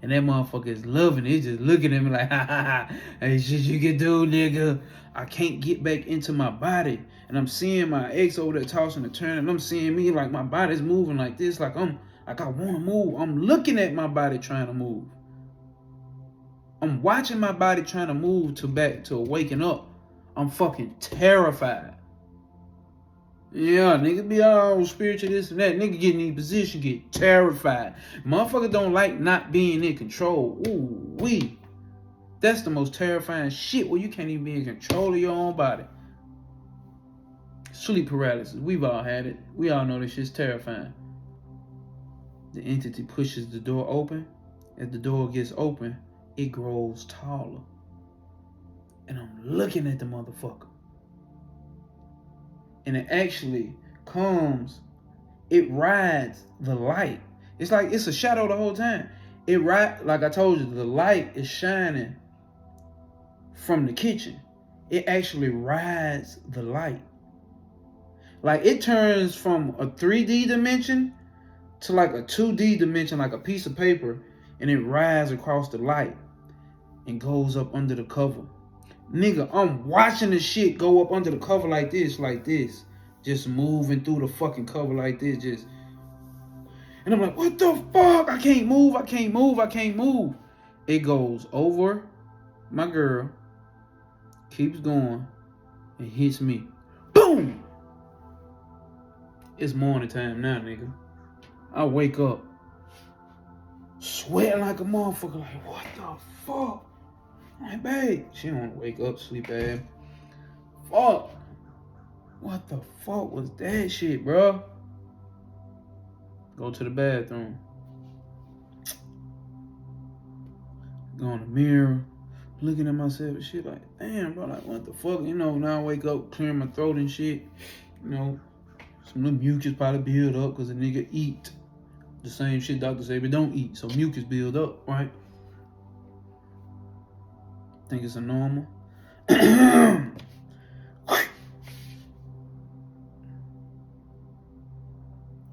And that motherfucker is loving it. He's just looking at me like, ha ha ha. Hey, shit you can do, nigga. I can't get back into my body. And I'm seeing my ex over there tossing and turning. I'm seeing me like my body's moving like this. Like I want to move. I'm looking at my body trying to move. I'm watching my body trying to move to waking up. I'm fucking terrified. Yeah, nigga be all spiritual, this and that. Nigga get in any position, get terrified. Motherfucker don't like not being in control. Ooh, wee. That's the most terrifying shit where you can't even be in control of your own body. Sleep paralysis. We've all had it. We all know this shit's terrifying. The entity pushes the door open. As the door gets open, it grows taller. And I'm looking at the motherfucker. And it actually it rides the light. It's like it's a shadow the whole time. Like I told you, the light is shining from the kitchen. It actually rides the light. Like it turns from a 3D dimension to like a 2D dimension, like a piece of paper, and it rides across the light and goes up under the cover. Nigga, I'm watching the shit go up under the cover like this, just moving through the fucking cover like this, and I'm like, what the fuck? I can't move. It goes over my girl, keeps going, and hits me. Boom! It's morning time now, nigga. I wake up sweating like a motherfucker. Like, what the fuck? I'm like, babe, she don't want to wake up, sleep ass. Fuck. What the fuck was that shit, bro? Go to the bathroom. Go in the mirror, looking at myself and shit like, damn, bro, like, what the fuck? You know, now I wake up, clearing my throat and shit. You know, some little mucus probably build up because a nigga eat the same shit doctor say, but don't eat. So mucus build up, right? Think it's a normal.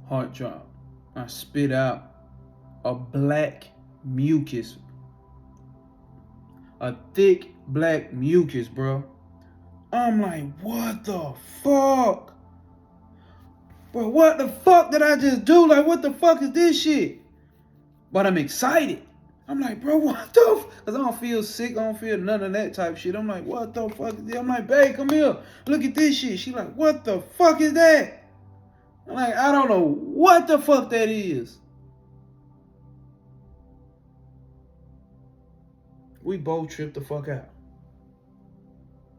Heart drop. I spit out a black mucus. A thick black mucus, bro. I'm like, what the fuck? Bro, what the fuck did I just do? Like, what the fuck is this shit? But I'm excited. I'm like, bro, what the fuck? Because I don't feel sick. I don't feel none of that type shit. I'm like, what the fuck is this? I'm like, babe, come here. Look at this shit. She like, what the fuck is that? I'm like, I don't know what the fuck that is. We both tripped the fuck out.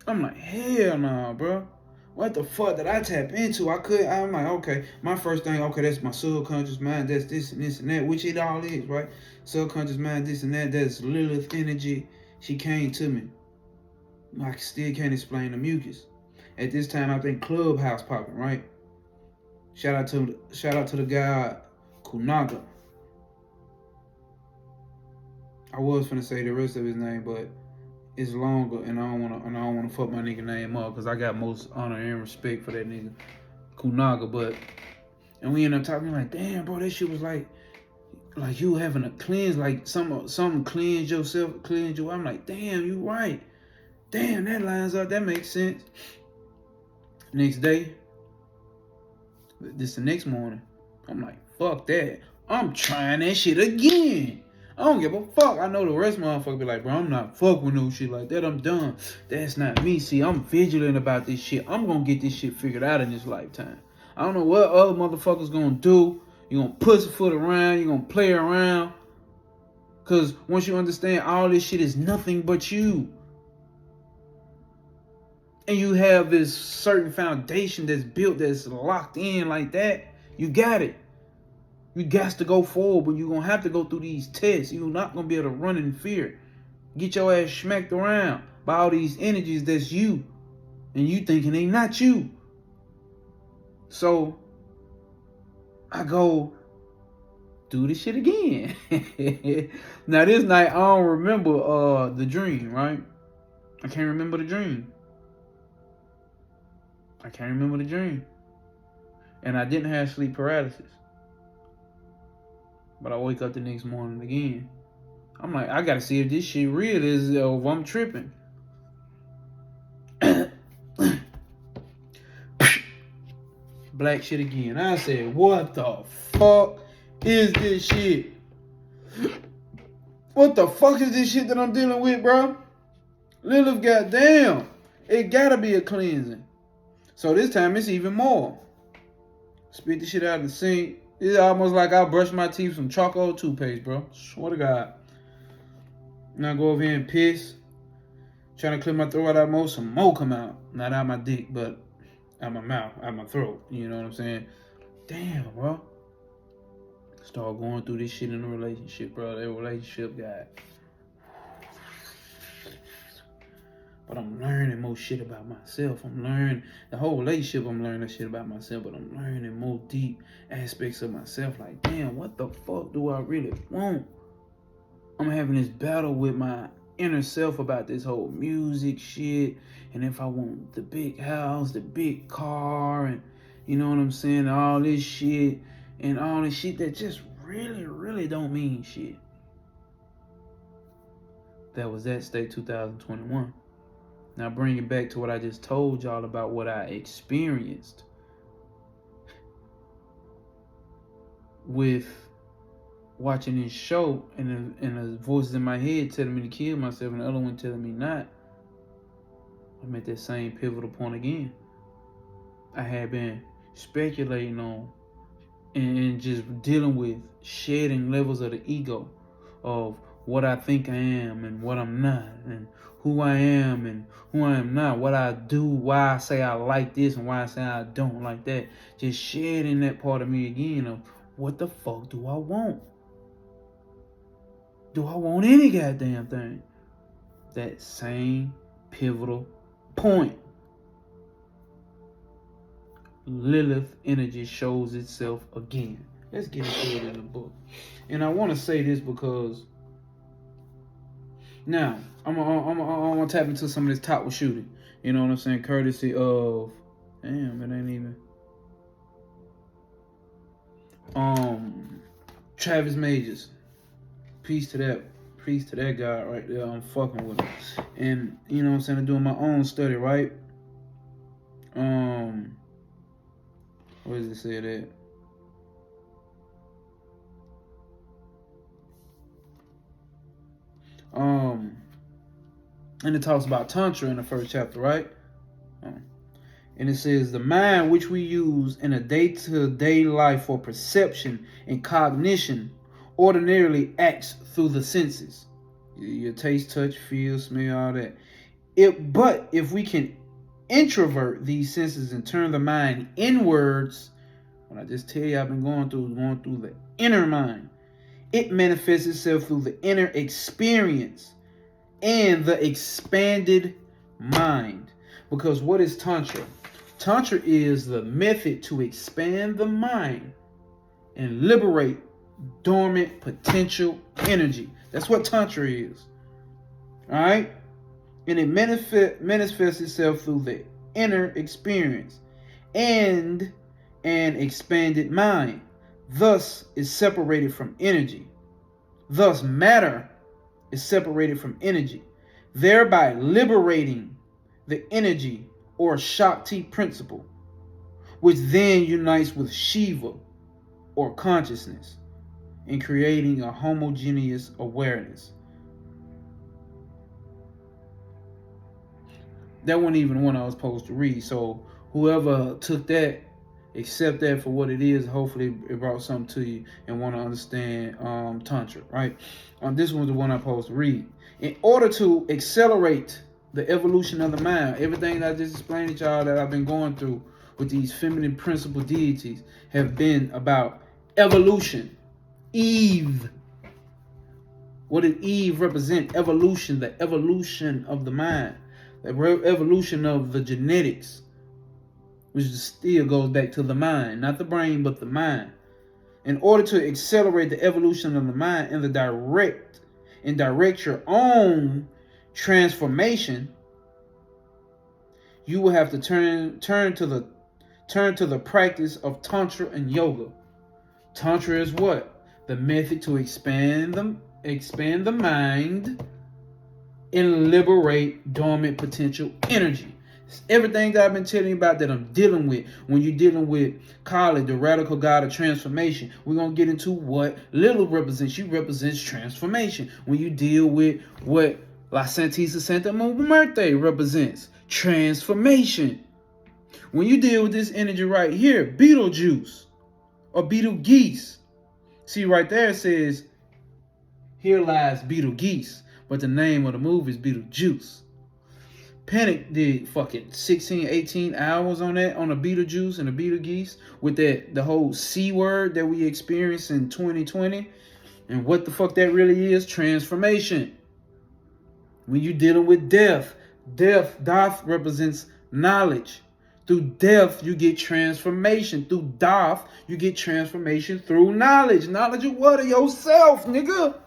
I'm like, hell nah, bro. What the fuck did I tap into? I'm like, okay, my first thing, okay, that's my subconscious mind, that's this and this and that, which it all is, right? Subconscious mind, this and that, that's Lilith energy. She came to me. I still can't explain the mucus. At this time, I think Clubhouse popping, right? Shout out to the guy, Kunaga. I was finna say the rest of his name, but it's longer, and I don't wanna fuck my nigga name up because I got most honor and respect for that nigga, Kunaga. And we ended up talking like, damn, bro, that shit was like you having a cleanse, like something cleanse yourself, cleanse you. I'm like, damn, you right. Damn, that lines up. That makes sense. Next day, the next morning, I'm like, fuck that. I'm trying that shit again. I don't give a fuck. I know the rest of motherfuckers be like, bro, I'm not fuck with no shit like that. I'm done. That's not me. See, I'm vigilant about this shit. I'm gonna get this shit figured out in this lifetime. I don't know what other motherfuckers gonna do. You gonna pussyfoot around. You gonna play around. Cause once you understand all this shit is nothing but you. And you have this certain foundation that's built, that's locked in like that, you got it. You got to go forward, but you're going to have to go through these tests. You're not going to be able to run in fear. Get your ass smacked around by all these energies that's you. And you thinking they not you. So, I go do this shit again. Now, this night, I don't remember the dream, right? I can't remember the dream. And I didn't have sleep paralysis. But I wake up the next morning again. I'm like, I gotta see if this shit real is or if I'm tripping. Black shit again. I said, what the fuck is this shit? What the fuck is this shit that I'm dealing with, bro? Lilith, goddamn. It gotta be a cleansing. So this time it's even more. Spit the shit out of the sink. It's almost like I brush my teeth with some charcoal toothpaste, bro. Swear to God. Now go over here and piss. Trying to clear my throat out more. Some more come out. Not out my dick, but out my mouth, out my throat. You know what I'm saying? Damn, bro. Start going through this shit in a relationship, bro. That relationship got... But I'm learning more shit about myself. I'm learning the whole relationship. I'm learning shit about myself, but I'm learning more deep aspects of myself. Like, damn, what the fuck do I really want? I'm having this battle with my inner self about this whole music shit, and if I want the big house, the big car, and you know what I'm saying, all this shit, and all this shit that just really, really don't mean shit. That was that state 2021. Now bring it back to what I just told y'all about what I experienced with watching this show and the voices in my head telling me to kill myself and the other one telling me not. I'm at that same pivotal point again. I had been speculating on and just dealing with shedding levels of the ego of what I think I am and what I'm not, and who I am and who I am not, what I do, why I say I like this and why I say I don't like that. Just shedding that part of me again of what the fuck do I want? Do I want any goddamn thing? That same pivotal point. Lilith energy shows itself again. Let's get into it in the book. And I want to say this because now I'm gonna tap into some of this top with shooting. You know what I'm saying? Courtesy of damn, it ain't even Travis Majors. Peace to that guy right there. I'm fucking with him. And you know what I'm saying, I'm doing my own study, right? Where does it say that? And it talks about Tantra in the first chapter, right? And it says, the mind which we use in a day-to-day life for perception and cognition ordinarily acts through the senses. Your taste, touch, feel, smell, all that. But if we can introvert these senses and turn the mind inwards, when I just tell you I've been going through the inner mind, it manifests itself through the inner experience and the expanded mind. Because what is Tantra? Tantra is the method to expand the mind and liberate dormant potential energy. That's what Tantra is. All right? And it manifests itself through the inner experience and an expanded mind. Thus is separated from energy. Thus matter is separated from energy, thereby liberating the energy or Shakti principle, which then unites with Shiva or consciousness in creating a homogeneous awareness. That wasn't even one I was supposed to read. So whoever took that, accept that for what it is. Hopefully it brought something to you and want to understand Tantra, right? This was the one I'm supposed to read. In order to accelerate the evolution of the mind, everything that I just explained to y'all that I've been going through with these feminine principle deities have been about evolution. Eve. What did Eve represent? Evolution, the evolution of the mind, the evolution of the genetics, which still goes back to the mind, not the brain, but the mind. In order to accelerate the evolution of the mind and direct your own transformation, you will have to turn to the practice of Tantra and yoga. Tantra is what? The method to expand the mind and liberate dormant potential energy. It's everything that I've been telling you about that I'm dealing with. When you're dealing with, call it the radical god of transformation. We're going to get into what Lilith represents. She represents transformation. When you deal with what La Santisa Santa Muerte represents, transformation. When you deal with this energy right here, Beetlejuice or Beetlegeese. See right there it says, here lies Beetlegeese, but the name of the movie is Beetlejuice. Panic did fucking 16, 18 hours on that, on the Beetlejuice and the Beetlegeese, with the whole C word that we experienced in 2020. And what the fuck that really is? Transformation. When you're dealing with death represents knowledge. Through death, you get transformation. Through death, you get transformation through knowledge. Knowledge of what? Of yourself, nigga.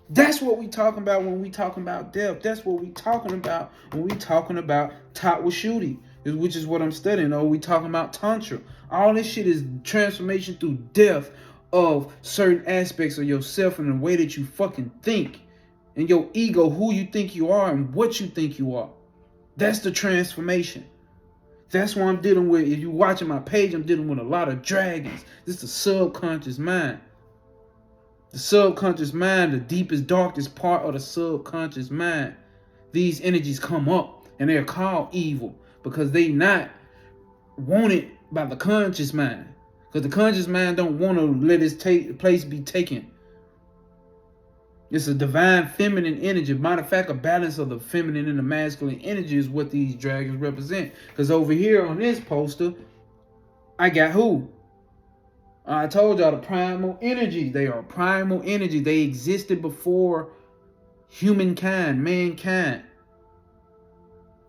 That's what we talking about when we talking about death. That's what we talking about when we talking about Tatwashuti, which is what I'm studying. Or we talking about Tantra. All this shit is transformation through death of certain aspects of yourself and the way that you fucking think. And your ego, who you think you are and what you think you are. That's the transformation. That's what I'm dealing with. If you're watching my page, I'm dealing with a lot of dragons. This is the subconscious mind. The subconscious mind, the deepest, darkest part of the subconscious mind. These energies come up and they're called evil because they not wanted by the conscious mind. Because the conscious mind don't want to let its place be taken. It's a divine feminine energy. Matter of fact, a balance of the feminine and the masculine energy is what these dragons represent. Because over here on this poster, I got who? I told y'all the primal energy. They are primal energy. They existed before humankind, mankind.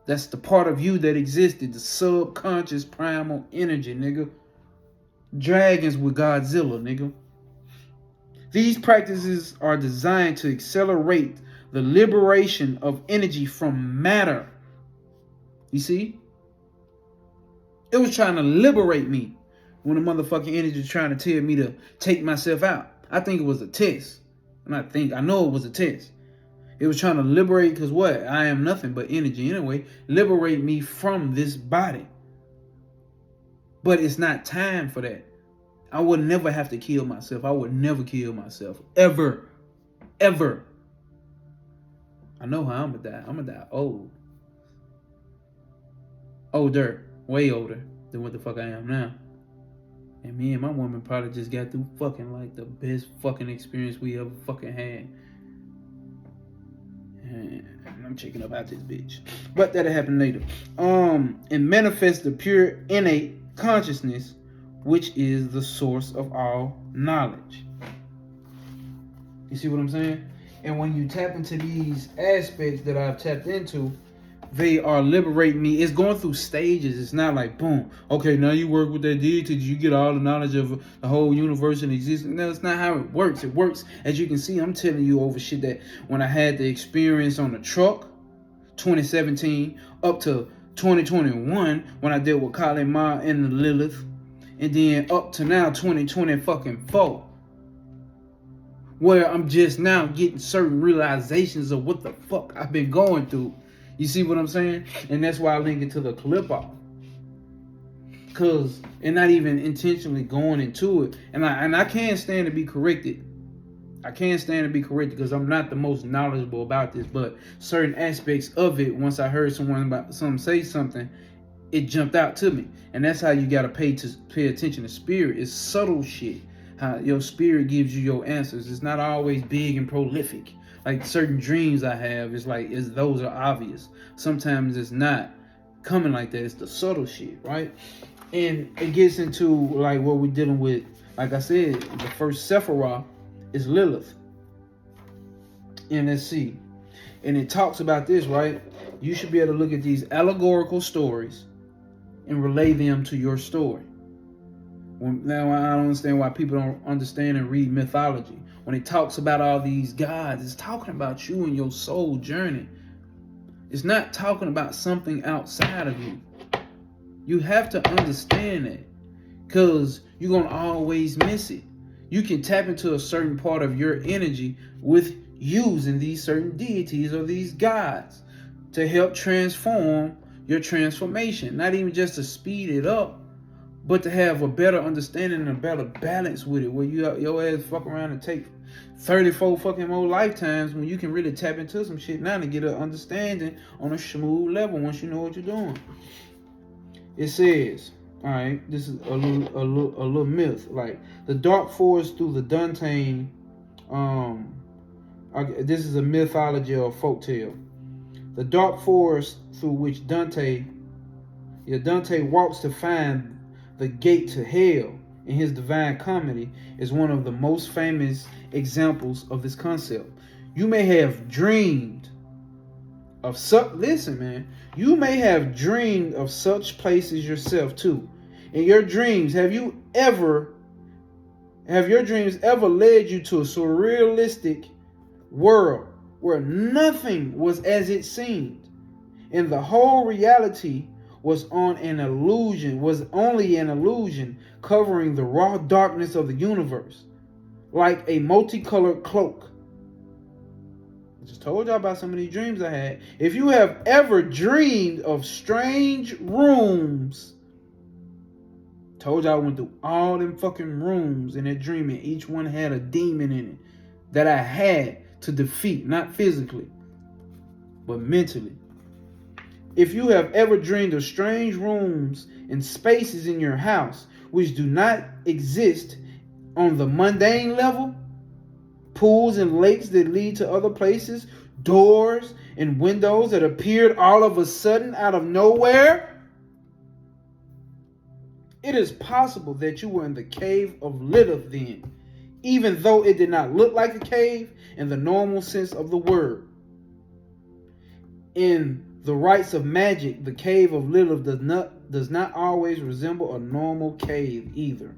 That's the part of you that existed. The subconscious primal energy, nigga. Dragons with Godzilla, nigga. These practices are designed to accelerate the liberation of energy from matter. You see? It was trying to liberate me when the motherfucking energy was trying to tell me to take myself out. I think it was a test. I know it was a test. It was trying to liberate, because what? I am nothing but energy anyway. Liberate me from this body. But it's not time for that. I would never have to kill myself. I would never kill myself. Ever. Ever. I know how I'm going to die. I'm going to die old. Older. Way older than what the fuck I am now. And me and my woman probably just got through fucking like the best fucking experience we ever fucking had. And I'm checking up out this bitch. But that'll happen later. And manifest the pure innate consciousness, which is the source of all knowledge. You see what I'm saying? And when you tap into these aspects that I've tapped into, they are liberating me. It's going through stages. It's not like, boom, okay, now you work with that deity, you get all the knowledge of the whole universe and existence. No, that's not how it works. It works, as you can see, I'm telling you over shit that when I had the experience on the truck, 2017, up to 2021, when I dealt with Kali Ma and the Lilith, and then up to now, 2024, where I'm just now getting certain realizations of what the fuck I've been going through. You see what I'm saying? And that's why I link it to the clip off. Cause, and not even intentionally going into it. And I can't stand to be corrected. I can't stand to be corrected because I'm not the most knowledgeable about this. But certain aspects of it, once I heard someone say something, it jumped out to me. And that's how you gotta pay attention to spirit. It's subtle shit. How your spirit gives you your answers. It's not always big and prolific. Like certain dreams I have, those are obvious. Sometimes it's not coming like that. It's the subtle shit, right? And it gets into like what we're dealing with. Like I said, the first Sephiroth is Lilith. And let's see. And it talks about this, right? You should be able to look at these allegorical stories and relay them to your story. Now I don't understand why people don't understand and read mythology. When it talks about all these gods, it's talking about you and your soul journey. It's not talking about something outside of you. You have to understand that, because you're going to always miss it. You can tap into a certain part of your energy with using these certain deities or these gods to help transform your transformation. Not even just to speed it up, but to have a better understanding and a better balance with it, where your ass fuck around and take 34 fucking more lifetimes when you can really tap into some shit now to get an understanding on a smooth level once you know what you're doing. It says, all right, this is a little myth, like the dark forest through the Dante. This is a mythology or folktale. The dark forest through which Dante walks to find the gate to hell in his Divine Comedy is one of the most famous examples of this concept. You may have dreamed of you may have dreamed of such places yourself too. In your dreams, have your dreams ever led you to a surrealistic world where nothing was as it seemed, and the whole reality was only an illusion covering the raw darkness of the universe, like a multicolored cloak? I just told y'all about some of these dreams I had. If you have ever dreamed of strange rooms, told y'all I went through all them fucking rooms in that dream, and each one had a demon in it that I had to defeat, not physically, but mentally. If you have ever dreamed of strange rooms and spaces in your house which do not exist on the mundane level, pools and lakes that lead to other places, doors and windows that appeared all of a sudden out of nowhere. It is possible that you were in the cave of Lilith then, even though it did not look like a cave in the normal sense of the word. In the rites of magic, the cave of Lilith does not always resemble a normal cave either.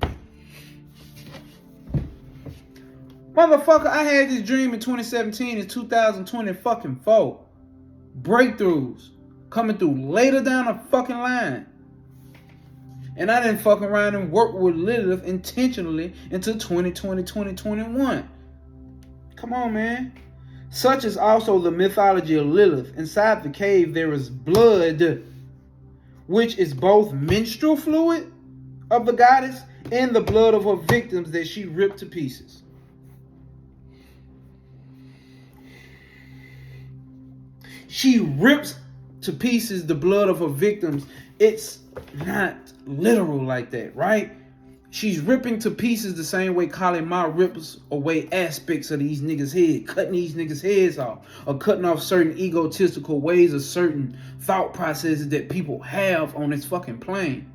Motherfucker, I had this dream in 2017 and 2020 fucking 4. Breakthroughs coming through later down the fucking line. And I didn't fuck around and work with Lilith intentionally until 2020, 2021. Come on, man. Such is also the mythology of Lilith. Inside the cave there is blood, which is both menstrual fluid of the goddess and the blood of her victims that she ripped to pieces. She rips to pieces the blood of her victims. It's not literal like that, right? She's ripping to pieces the same way Kali Ma rips away aspects of these niggas' head, cutting these niggas' heads off, or cutting off certain egotistical ways or certain thought processes that people have on this fucking plane.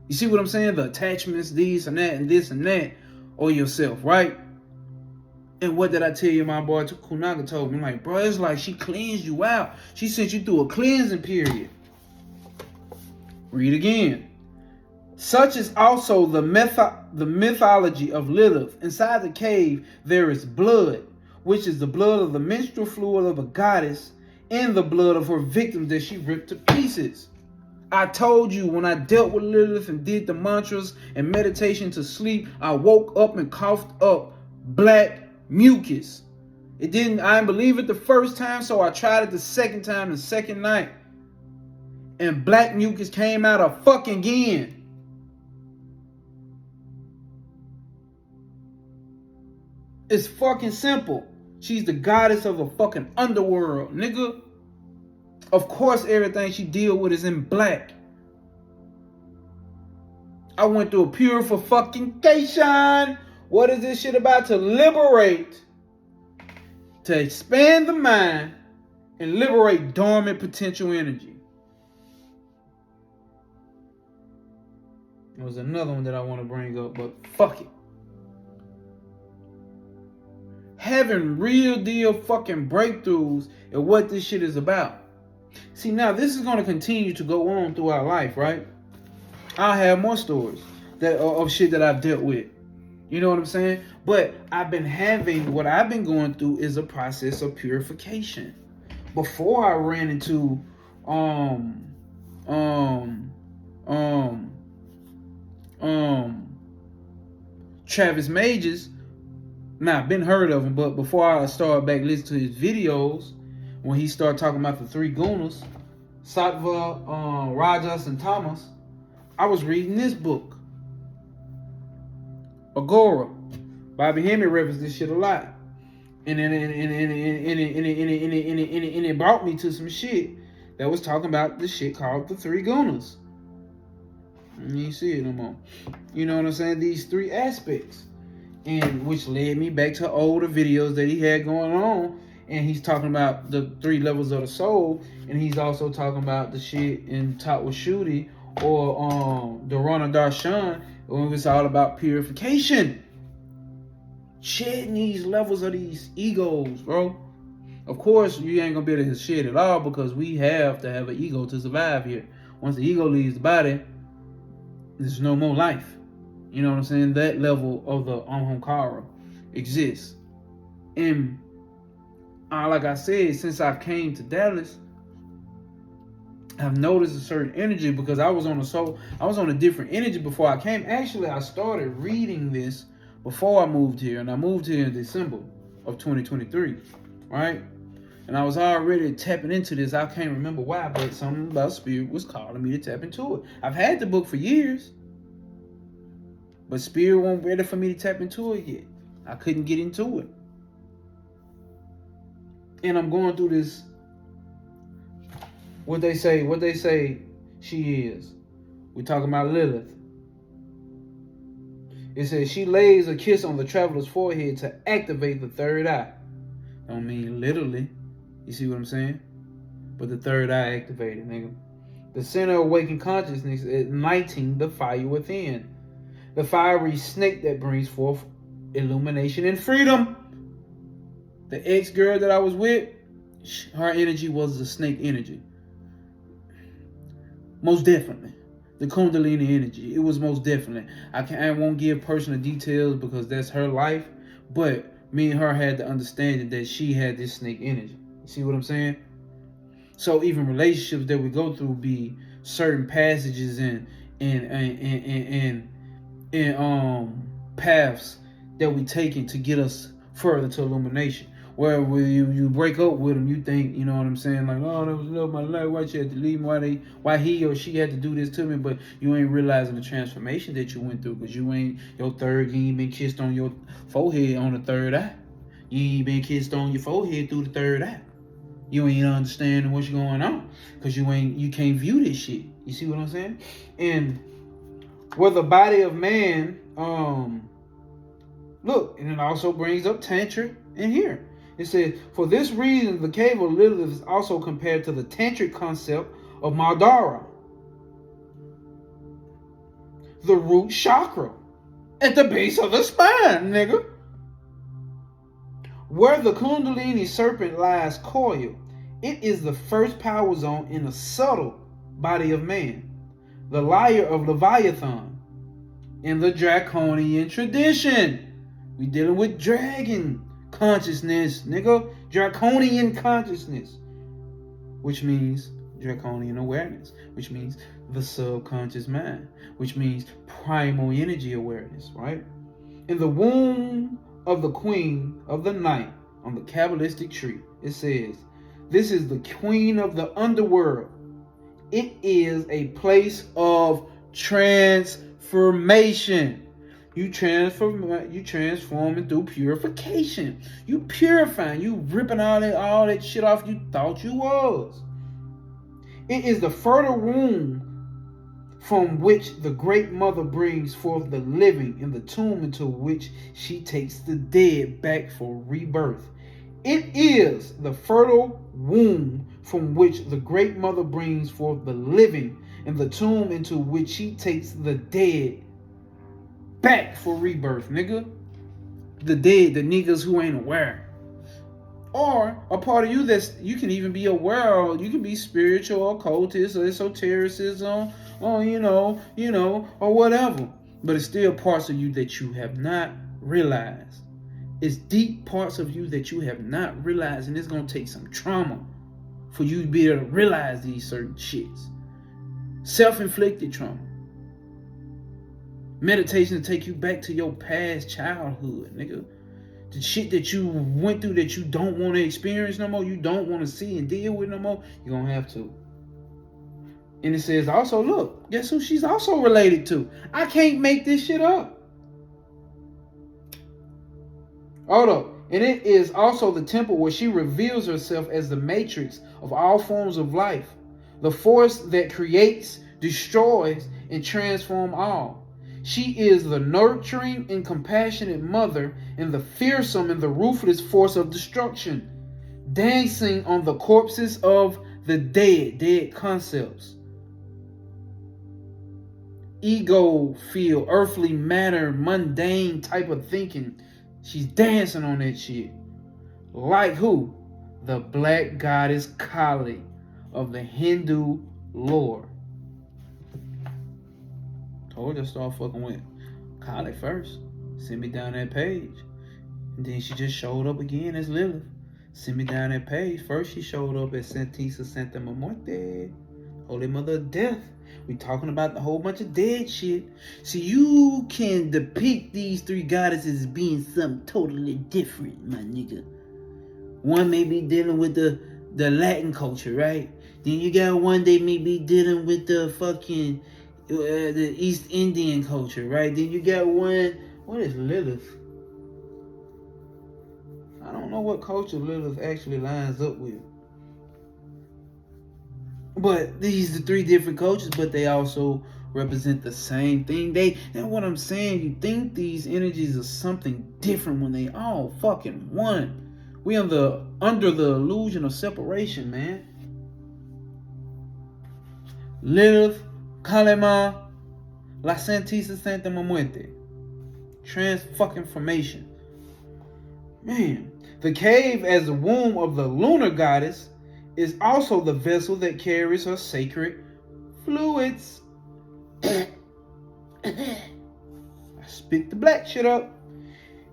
You see what I'm saying? The attachments, these and that, and this and that, or yourself, right? And what did I tell you? My boy Kunaga told me, like, bro, it's like she cleansed you out. She sent you through a cleansing period. Read again. Such is also the mythology of Lilith. Inside the cave there is blood, which is the blood of the menstrual fluid of a goddess and the blood of her victims that she ripped to pieces. I told you when I dealt with Lilith and did the mantras and meditation to sleep, I woke up and coughed up black mucus. I didn't believe it the first time, so I tried it the second time, the second night. And black mucus came out of fucking again. It's fucking simple. She's the goddess of the fucking underworld, nigga. Of course everything she deal with is in black. I went through a purification. What is this shit about? To liberate, to expand the mind, and liberate dormant potential energy. There was another one that I want to bring up, but fuck it. Having real deal fucking breakthroughs is what this shit is about. See, now this is going to continue to go on throughout life, right? I'll have more stories of shit that I've dealt with. You know what I'm saying? But what I've been going through is a process of purification. Before I ran into Travis Majors. Now, I've been heard of him, but before I started back listening to his videos, when he started talking about the three gunas, Sattva, Rajas, and Tamas, I was reading this book, Agora. Bobby Hemmett referenced this shit a lot. And it brought me to some shit that was talking about this shit called the three gunas. And you see it no more. You know what I'm saying? These three aspects. And which led me back to older videos that he had going on. And he's talking about the three levels of the soul. And he's also talking about the shit in Tatwa Shuddhi or Dharana Darshan, when it was all about purification. Shedding these levels of these egos, bro. Of course, you ain't gonna be able to shed it all because we have to have an ego to survive here. Once the ego leaves the body, there's no more life. You know what I'm saying? That level of the Ahamkara exists. And like I said, since I've came to Dallas, I've noticed a certain energy because I was on a different energy before I came. Actually, I started reading this before I moved here, and I moved here in December of 2023, right? And I was already tapping into this. I can't remember why, but something about Spirit was calling me to tap into it. I've had the book for years, but Spirit wasn't ready for me to tap into it yet. I couldn't get into it. And I'm going through this, what they say she is. We're talking about Lilith. It says she lays a kiss on the traveler's forehead to activate the third eye. Don't mean literally. You see what I'm saying? But the third eye activated, nigga. The center of waking consciousness, igniting the fire within. The fiery snake that brings forth illumination and freedom. The ex-girl that I was with, her energy was the snake energy. Most definitely. The Kundalini energy. It was most definitely. I won't give personal details because that's her life. But me and her had the understanding that she had this snake energy. You see what I'm saying? So even relationships that we go through be certain passages and paths that we taking to get us further to illumination. Where you break up with them, you think, you know what I'm saying, like, oh, that was love of my life, why she had to leave me, why he or she had to do this to me, but you ain't realizing the transformation that you went through, because you ain't been kissed on your forehead on the third eye. You ain't been kissed on your forehead through the third eye. You ain't understanding what's going on, because you can't view this shit. You see what I'm saying? And where the body of man, look, and it also brings up Tantra in here. It says, for this reason, the cave of Lilith is also compared to the tantric concept of Madara, the root chakra, at the base of the spine, nigga. Where the Kundalini serpent lies coiled, it is the first power zone in the subtle body of man, the lyre of Leviathan, in the Draconian tradition. We dealing with dragon consciousness, nigga. Draconian consciousness, which means draconian awareness, which means the subconscious mind, which means primal energy awareness, right? In the womb of the queen of the night on the Kabbalistic tree, it says, this is the queen of the underworld. It is a place of transformation. You transforming through purification. You purifying. You ripping all that shit off you thought you was. It is the fertile womb from which the great mother brings forth the living, and the tomb into which she takes the dead back for rebirth. It is the fertile womb from which the great mother brings forth the living, and the tomb into which she takes the dead back for rebirth, nigga. The dead, the niggas who ain't aware. Or a part of you that's, you can even be aware of, you can be spiritual, occultist, or esotericism, or or whatever. But it's still parts of you that you have not realized. It's deep parts of you that you have not realized, and it's gonna take some trauma for you to be able to realize these certain shits. Self-inflicted trauma. Meditation to take you back to your past childhood, nigga. The shit that you went through that you don't want to experience no more, you don't want to see and deal with no more, you're gonna have to. And it says also, look, guess who she's also related to? I can't make this shit up. Hold up. And it is also the temple where she reveals herself as the matrix of all forms of life, the force that creates, destroys, and transforms all. She is the nurturing and compassionate mother, and the fearsome and the ruthless force of destruction, dancing on the corpses of the dead concepts. Ego feel, earthly matter, mundane type of thinking. She's dancing on that shit. Like who? The black goddess Kali of the Hindu lore. Told you to start fucking with Kali first. Send me down that page. And then she just showed up again as Lilith. Send me down that page. First she showed up as Santisa Santa Muerte, Holy Mother of Death. We talking about the whole bunch of dead shit. See, you can depict these three goddesses as being something totally different, my nigga. One may be dealing with the Latin culture, right? Then you got one that may be dealing with the fucking the East Indian culture, right? Then you got one, what is Lilith? I don't know what culture Lilith actually lines up with. But these are three different cultures, but they also represent the same thing. And what I'm saying, you think these energies are something different when they all fucking one. We under the illusion of separation, man. Lilith, Kalema, La Santisa Santa Muerte. Transformation. Man, the cave as the womb of the lunar goddess is also the vessel that carries her sacred fluids. I spit the black shit up.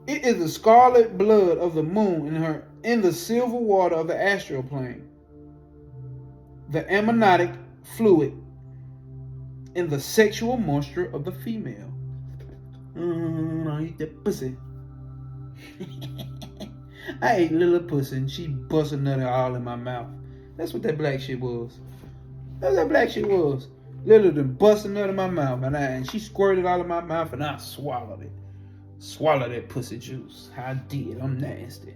It is the scarlet blood of the moon in the silver water of the astral plane. The amniotic fluid in the sexual moisture of the female. I eat that pussy. I ate little pussy and she busted nut all in my mouth. That's what that black shit was. That's what that black shit was. Little than busting nut in my mouth, and she squirted all in my mouth and I swallowed it. Swallow that pussy juice. I did. I'm nasty.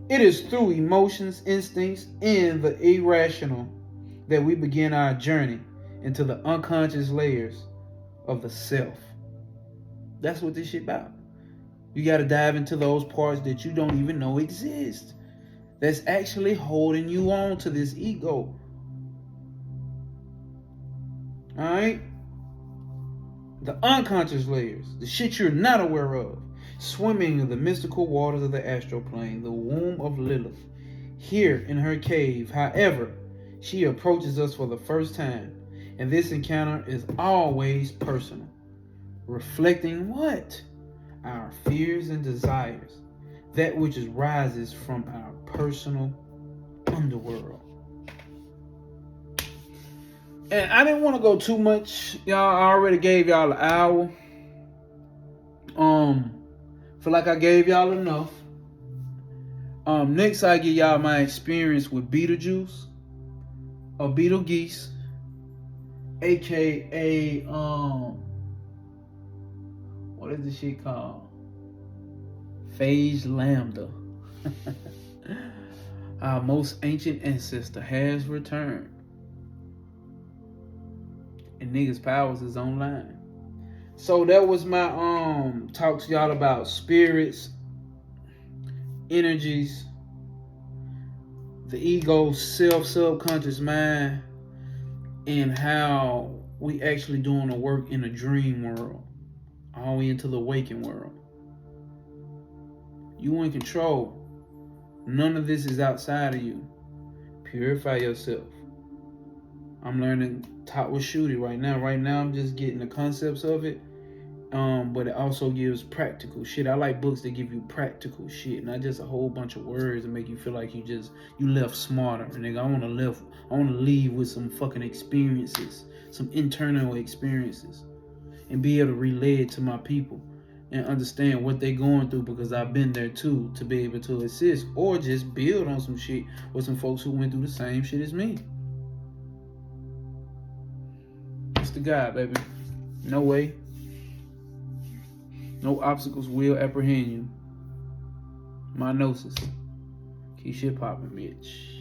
It is through emotions, instincts, and the irrational that we begin our journey into the unconscious layers of the self. That's what this shit about. You got to dive into those parts that you don't even know exist. That's actually holding you on to this ego. Alright? The unconscious layers, the shit you're not aware of, swimming in the mystical waters of the astral plane, the womb of Lilith. Here in her cave, however, she approaches us for the first time, and this encounter is always personal, reflecting what? Our fears and desires, that which rises from our personal underworld. And I didn't want to go too much. Y'all, I already gave y'all an hour. Feel like I gave y'all enough. Next I give y'all my experience with Beetlejuice or Beetlegeese, aka what is this shit called? Phage Lambda. Our most ancient ancestor has returned. And niggas' powers is online. So that was my talk to y'all about spirits, energies, the ego, subconscious mind, and how we actually doing the work in the dream world, all the way into the waking world. You in control. None of this is outside of you. Purify yourself. I'm learning top with Shooty right now. Right now, I'm just getting the concepts of it. But it also gives practical shit. I like books that give you practical shit, not just a whole bunch of words and make you feel like you left smarter. And nigga, I want to leave with some fucking experiences, some internal experiences, and be able to relay it to my people and understand what they're going through, because I've been there too, to be able to assist or just build on some shit with some folks who went through the same shit as me. The God, baby. No way. No obstacles will apprehend you. My Gnosis. Keep shit popping, bitch.